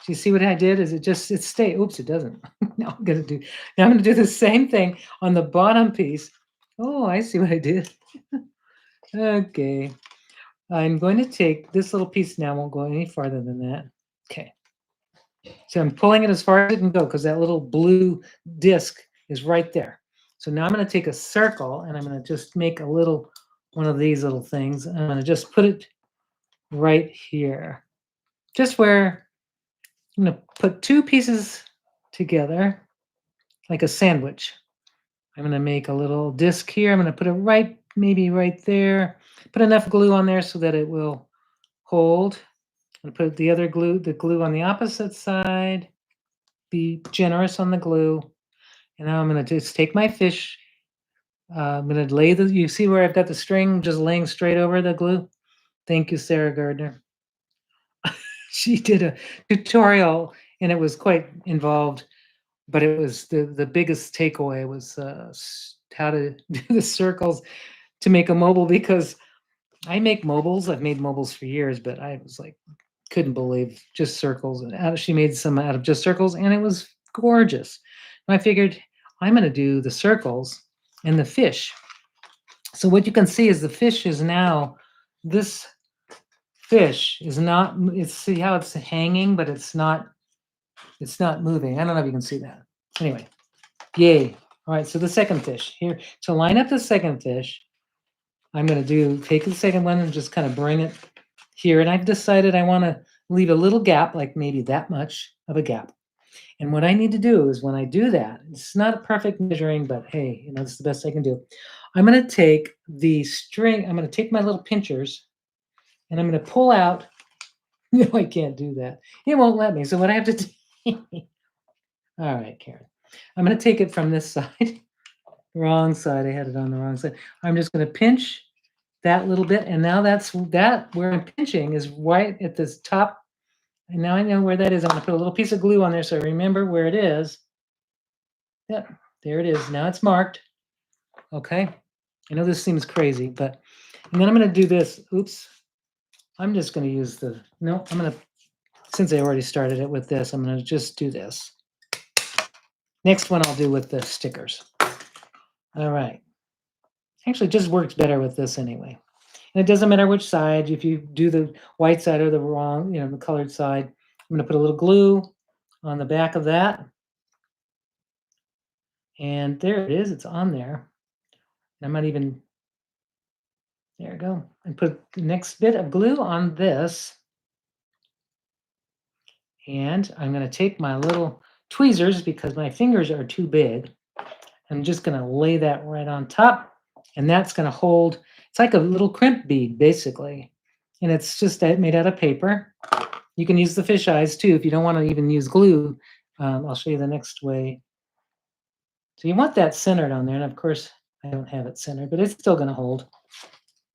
So you see what I did? Is it stay? Oops, it doesn't. Now I'm going to do the same thing on the bottom piece. Oh, I see what I did. Okay. I'm going to take this little piece now. Won't go any farther than that. Okay. So I'm pulling it as far as it can go because that little blue disc is right there. So now I'm going to take a circle and I'm going to just make one of these little things. I'm going to just put it right here. Just where I'm going to put two pieces together like a sandwich. I'm going to make a little disc here. I'm going to put it maybe right there. Put enough glue on there so that it will hold. And put the glue on the opposite side. Be generous on the glue. And now I'm going to just take my fish. I'm going to you see where I've got the string just laying straight over the glue? Thank you, Sarah Gardner. She did a tutorial and it was quite involved, but it was the biggest takeaway was how to do the circles to make a mobile, because I make mobiles. I've made mobiles for years, but I was like, couldn't believe just circles. And she made some out of just circles, and it was gorgeous. And I figured I'm going to do the circles and the fish. So what you can see is the fish is now, this fish is not, see how it's hanging, but it's not moving. I don't know if you can see that. Anyway, yay. All right, so the second fish here. To line up the second fish, I'm going to take the second one and just kind of bring it here. And I've decided I want to leave a little gap, like maybe that much of a gap. And what I need to do is when I do that, it's not a perfect measuring, but hey, it's the best I can do. I'm going to take the string, I'm going to take my little pinchers and I'm going to pull out. No, I can't do that. It won't let me. So what I have to do, all right, Karen, I'm going to take it from this side. Wrong side. I had it on the wrong side. I'm just going to pinch that little bit. And now where I'm pinching is right at this top. And now I know where that is. I'm going to put a little piece of glue on there so I remember where it is. Yep, There it is. Now it's marked. Okay. I know this seems crazy, but, and then I'm going to do this. Oops. I'm just going to use the, no, I'm going to, since I already started it with this, I'm going to just do this. Next one I'll do with the stickers. All right. Actually, it just works better with this anyway. And it doesn't matter which side, if you do the white side or the wrong, the colored side. I'm going to put a little glue on the back of that. And there it is. It's on there. I might even, there we go. And put the next bit of glue on this. And I'm going to take my little tweezers because my fingers are too big. I'm just going to lay that right on top. And that's going to hold, it's like a little crimp bead, basically. And it's just made out of paper. You can use the fish eyes too if you don't want to even use glue. I'll show you the next way. So you want that centered on there. And of course, I don't have it centered, but it's still going to hold.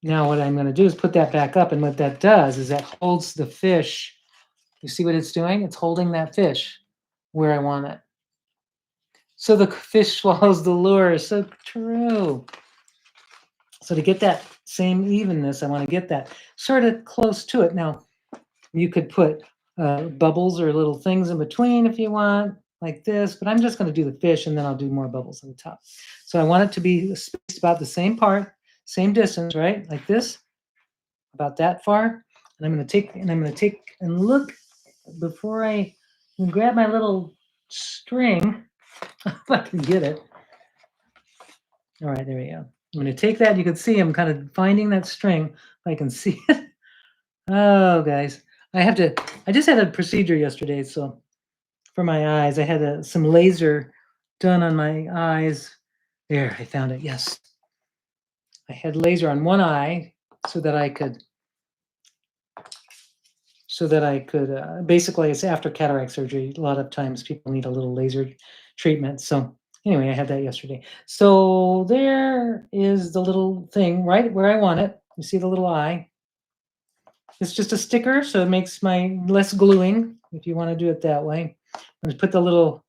Now what I'm going to do is put that back up. And what that does is that holds the fish. You see what it's doing? It's holding that fish where I want it. So the fish swallows the lure. So true. So to get that same evenness, I want to get that sort of close to it. Now, you could put bubbles or little things in between if you want, like this, but I'm just going to do the fish and then I'll do more bubbles on the top. So I want it to be spaced about the same part, same distance, right? Like this, about that far. And I'm going to take and look before I grab my little string, if I can get it. All right, there we go. I'm going to take that. You can see I'm kind of finding that string. If I can see it. Oh, guys, I just had a procedure yesterday. So for my eyes, I had some laser done on my eyes. There, I found it. Yes. I had laser on one eye so that I could basically, it's after cataract surgery. A lot of times people need a little laser treatment. So anyway, I had that yesterday. So there is the little thing right where I want it. You see the little eye? It's just a sticker, so it makes my less gluing if you want to do it that way. I'm going to put the little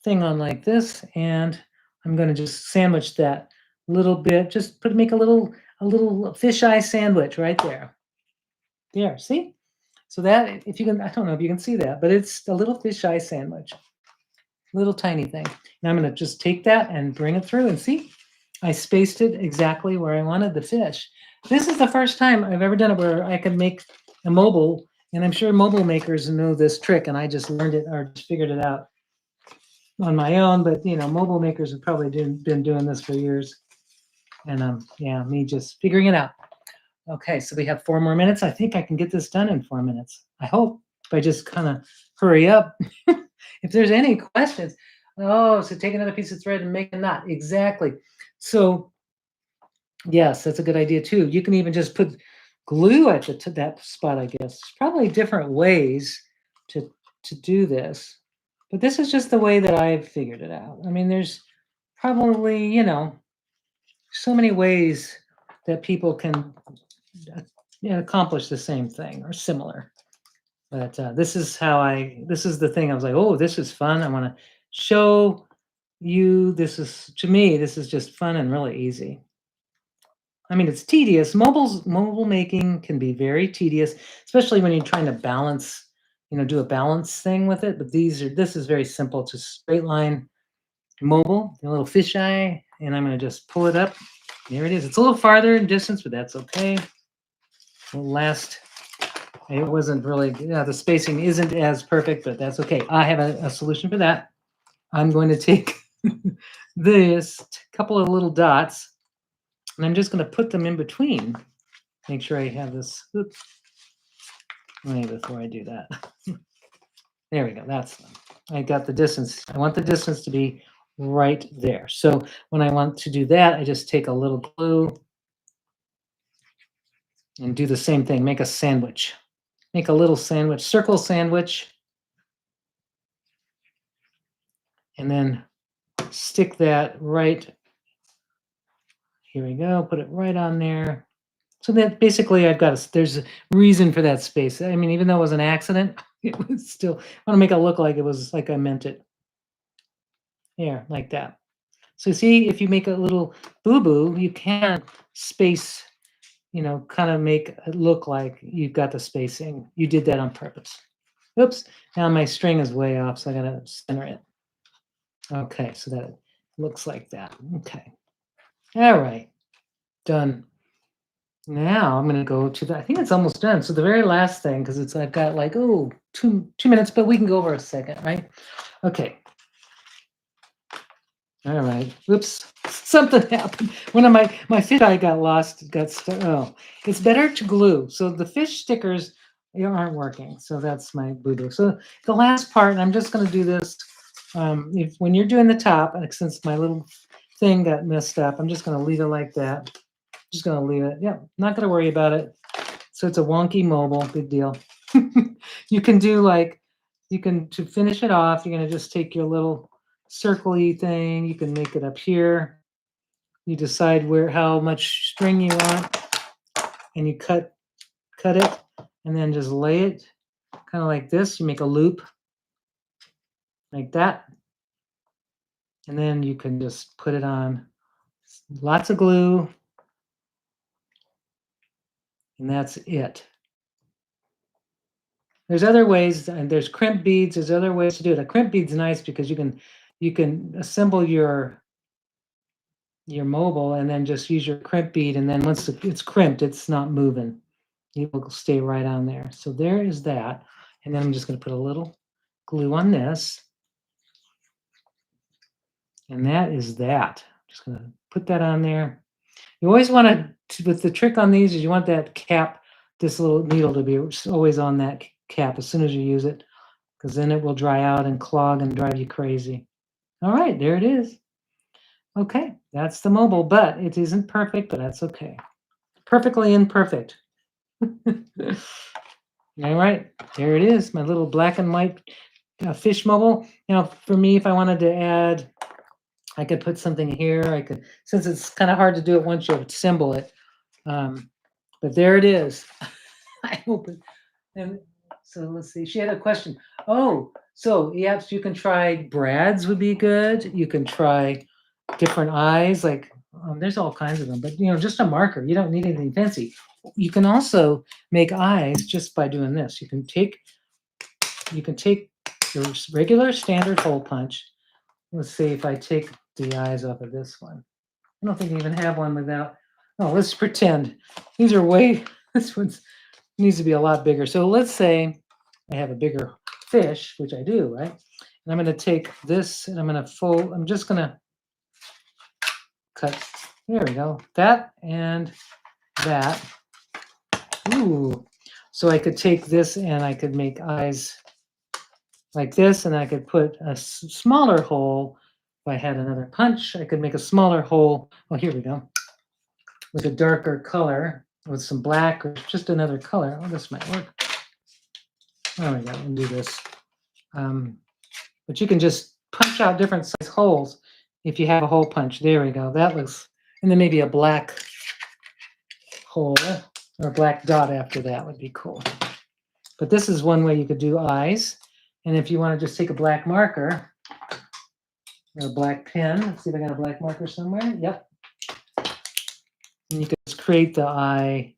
thing on like this, and I'm going to just sandwich that little bit. Just make a little fisheye sandwich right there. There, see? So that, if you can, I don't know if you can see that, but it's a little fisheye sandwich, little tiny thing. Now I'm going to just take that and bring it through, and see, I spaced it exactly where I wanted the fish. This is the first time I've ever done it where I could make a mobile, and I'm sure mobile makers know this trick, and I just learned it or just figured it out on my own. But mobile makers have probably been doing this for years, and yeah, me just figuring it out. Okay, so we have 4 more minutes. I think I can get this done in 4 minutes. I hope, if I just kind of hurry up. If there's any questions. Oh, so take another piece of thread and make a knot. Exactly. So yes, that's a good idea too. You can even just put glue at that spot, I guess. There's probably different ways to do this, but this is just the way that I've figured it out. I mean, there's probably, so many ways that people can accomplish the same thing or similar. But this is the thing. I was like, oh, this is fun. I want to show you. To me, this is just fun and really easy. I mean, it's tedious. Mobile making can be very tedious, especially when you're trying to balance, do a balance thing with it. But this is very simple. It's a straight line mobile, a little fisheye, and I'm going to just pull it up. There it is. It's a little farther in distance, but that's okay. It wasn't really, the spacing isn't as perfect, but that's okay. I have a solution for that. I'm going to take this couple of little dots, and I'm just going to put them in between. Make sure I have this. Oops. Before I do that. There we go. I got the distance. I want the distance to be right there. So when I want to do that, I just take a little glue and do the same thing. Make a sandwich. Make a little sandwich, circle sandwich. And then stick that right. Here we go. Put it right on there. So that basically there's a reason for that space. I mean, even though it was an accident, it was still, I want to make it look like it was like I meant it. Here, like that. So see, if you make a little boo-boo, you can space, kind of make it look like you've got the spacing. You did that on purpose. Oops, now my string is way off, so I gotta center it. Okay, so that it looks like that. Okay. All right, done. Now I'm gonna go to I think it's almost done. So the very last thing, because I've got like, oh, two minutes, but we can go over a second, right? Okay. All right. Oops. Something happened. One of my fish eye got lost. Got stuck. Oh, it's better to glue. So the fish stickers aren't working. So that's my boo boo. So the last part, and I'm just going to do this. If when you're doing the top, and since my little thing got messed up, I'm just going to leave it like that. Just going to leave it. Yeah, not going to worry about it. So it's a wonky mobile. Big deal. You can do to finish it off. You're going to just take your little circle-y thing. You can make it up here. You decide how much string you want, and you cut it, and then just lay it kind of like this. You make a loop like that, and then you can just put it on. Lots of glue, and that's it. There's other ways, and there's crimp beads. There's other ways to do it. A crimp bead's nice because you can assemble your mobile and then just use your crimp bead, and then once it's crimped, it's not moving. It will stay right on there. So there is that. And then I'm just going to put a little glue on this. And that is that. I'm just going to put that on there. You always want to, with the trick on these is you want that cap, this little needle to be always on that cap as soon as you use it, because then it will dry out and clog and drive you crazy. All right, there it is. Okay, that's the mobile, but it isn't perfect, but that's okay. Perfectly imperfect. All right, there it is, my little black and white fish mobile. Now, for me, if I wanted to add, I could put something here. I could, since it's kind of hard to do it once you assemble it. But there it is. I hope it. And so let's see. She had a question. Oh, so yes, you can try brads would be good. You can try different eyes. Like there's all kinds of them. But just a marker. You don't need anything fancy. You can also make eyes just by doing this. You can take your regular standard hole punch. Let's see if I take the eyes off of this one. I don't think I even have one without. Oh, let's pretend. These are this one needs to be a lot bigger. So let's say I have a bigger fish, which I do, right? And I'm going to take this and I'm going to fold. I'm just going to cut. There we go. That and that. Ooh. So I could take this and I could make eyes like this, and I could put a smaller hole. If I had another punch, I could make a smaller hole. Oh, here we go. With a darker color, with some black or just another color. Oh, this might work. There we go. And do this. But you can just punch out different size holes if you have a hole punch. There we go. That looks, and then maybe a black hole or a black dot after that would be cool. But this is one way you could do eyes. And if you want to just take a black marker or a black pen, let's see if I got a black marker somewhere. Yep. And you can just create the eye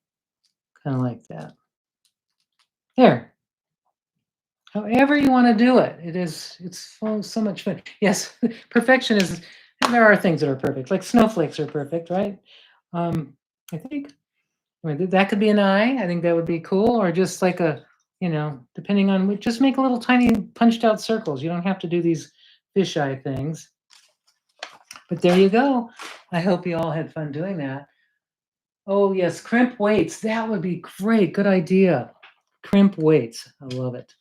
kind of like that. There. However you want to do it, it's so much fun. Yes, perfection is, there are things that are perfect, like snowflakes are perfect, right? I think that could be an eye. I think that would be cool, or just like depending on, just make a little tiny punched out circles. You don't have to do these fisheye things. But there you go. I hope you all had fun doing that. Oh yes, crimp weights. That would be great. Good idea. Crimp weights. I love it.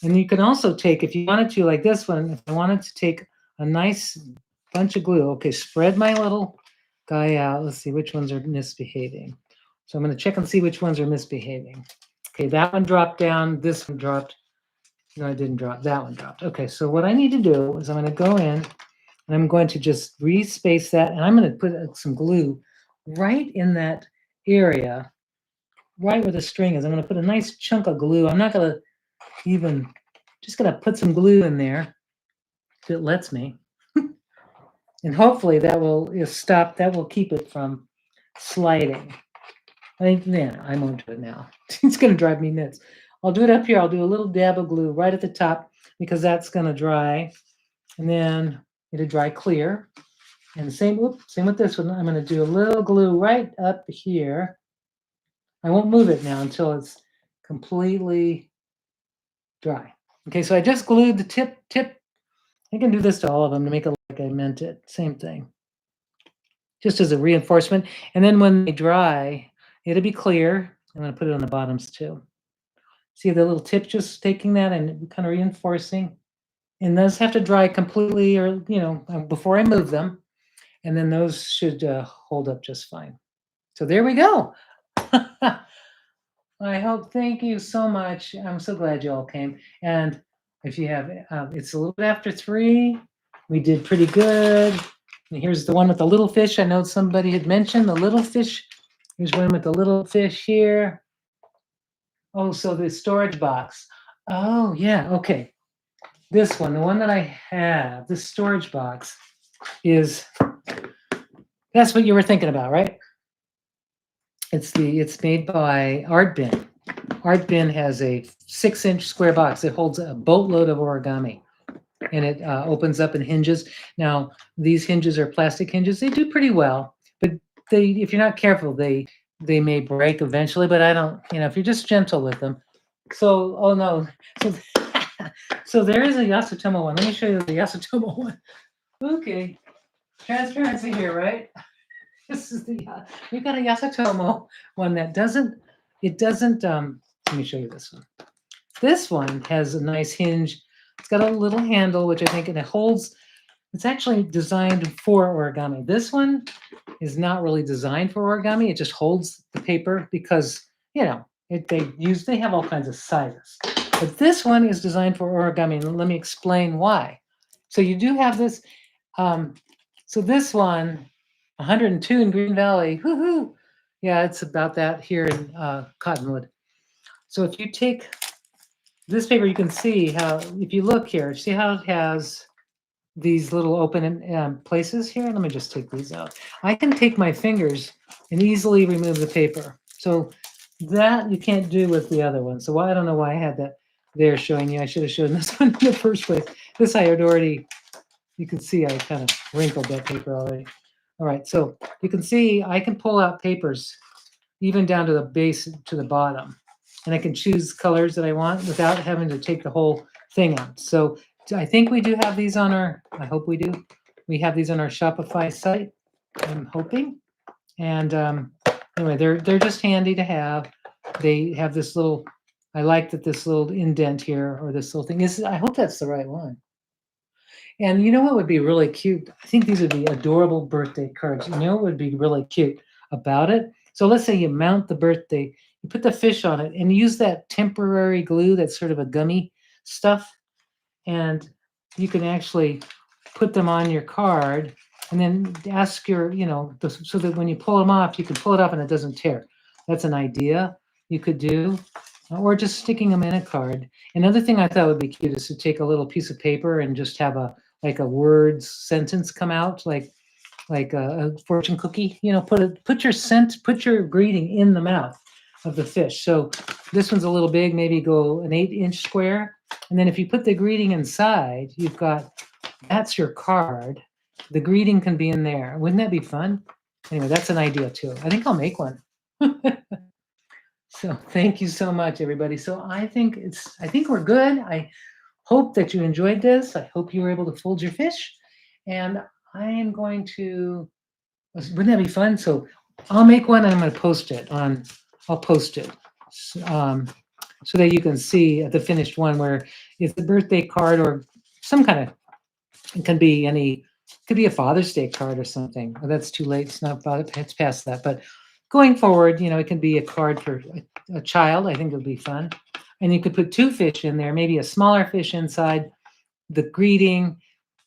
And you can also take, if you wanted to, like this one, if I wanted to take a nice bunch of glue, okay, spread my little guy out. Let's see which ones are misbehaving. So I'm going to check and see which ones are misbehaving. Okay, that one dropped down. This one dropped. No, it didn't drop. That one dropped. Okay, so what I need to do is I'm going to go in and I'm going to just re-space that. And I'm going to put some glue right in that area, right where the string is. I'm going to put a nice chunk of glue. I'm not going to just going to put some glue in there if it lets me. And hopefully that will stop, that will keep it from sliding. I think, yeah, I won't do it now. It's going to drive me nuts. I'll do it up here. I'll do a little dab of glue right at the top because that's going to dry. And then it'll dry clear. And same with this one. I'm going to do a little glue right up here. I won't move it now until it's completely dry. Okay, so I just glued the tip. I can do this to all of them to make it like I meant it. Same thing. Just as a reinforcement. And then when they dry, it'll be clear. I'm going to put it on the bottoms too. See the little tip just taking that and kind of reinforcing. And those have to dry completely or, before I move them. And then those should hold up just fine. So there we go. I hope, thank you so much. I'm so glad you all came. And if you have, it's a little bit after 3. We did pretty good. And here's the one with the little fish. I know somebody had mentioned the little fish. Here's one with the little fish here. Oh, so the storage box. Oh, yeah. Okay. This one, the one that I have, this storage box is, that's what you were thinking about, right? It's made by Art Bin. Art Bin has a 6-inch square box. It holds a boatload of origami, and it opens up and hinges. Now, these hinges are plastic hinges. They do pretty well, but if you're not careful, they may break eventually. But I don't, if you're just gentle with them. So, oh no, so so there is a Yasutomo one. Let me show you the Yasutomo one. Okay, transparency here, right? This is we've got a Yasutomo one that doesn't. It doesn't. Let me show you this one. This one has a nice hinge. It's got a little handle, which I think, and it holds. It's actually designed for origami. This one is not really designed for origami. It just holds the paper because they have all kinds of sizes. But this one is designed for origami, and let me explain why. So you do have this. So this one, 102 in Green Valley. Woohoo! Yeah, it's about that here in Cottonwood. So if you take this paper, you can see how, if you look here, see how it has these little open places here? Let me just take these out. I can take my fingers and easily remove the paper. So that you can't do with the other one. So I don't know why I had that there showing you. I should have shown this one in the first place. This I had already, you can see I kind of wrinkled that paper already. All right, so you can see I can pull out papers even down to the base, to the bottom. And I can choose colors that I want without having to take the whole thing out. So I think we do have these on I hope we do. We have these on our Shopify site, I'm hoping. And anyway, they're just handy to have. They have this little, I like that this little indent here, or this little thing is, I hope that's the right one. And you know what would be really cute? I think these would be adorable birthday cards. You know what would be really cute about it? So let's say you mount the birthday, you put the fish on it, and use that temporary glue that's sort of a gummy stuff. And you can actually put them on your card and then ask your, so that when you pull them off, you can pull it off and it doesn't tear. That's an idea you could do. Or just sticking them in a card. Another thing I thought would be cute is to take a little piece of paper and just have a word sentence come out, like a fortune cookie. Put your greeting in the mouth of the fish. So this one's a little big, maybe go an 8-inch square. And then if you put the greeting inside, that's your card. The greeting can be in there. Wouldn't that be fun? Anyway, that's an idea too. I think I'll make one. So thank you so much, everybody. So I think we're good. I hope that you enjoyed this. I hope you were able to fold your fish. And I am going to, wouldn't that be fun? So I'll make one and I'm going to post it I'll post it so that you can see the finished one, where it's a birthday card or some kind of, it could be a Father's Day card or something. Oh, that's too late. It's past that. But going forward, it can be a card for a child. I think it'll be fun. And you could put 2 fish in there, maybe a smaller fish inside, the greeting,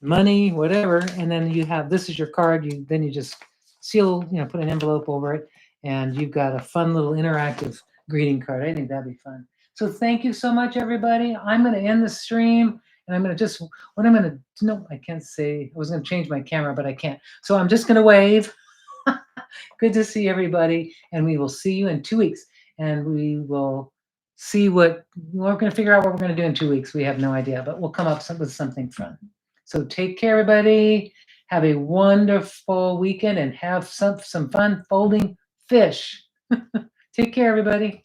money, whatever. And then this is your card. Then you just seal, put an envelope over it, and you've got a fun little interactive greeting card. I think that'd be fun. So thank you so much, everybody. I'm going to end the stream, And I'm going to just, what I'm going to, no, I can't say, I was going to change my camera, but I can't. So I'm just going to wave. Good to see everybody. And we will see you in 2 weeks. And we will see what we're going to figure out what we're going to do in 2 weeks. We have no idea, but we'll come up with something fun. So take care, everybody. Have a wonderful weekend and have some fun folding fish. Take care, everybody.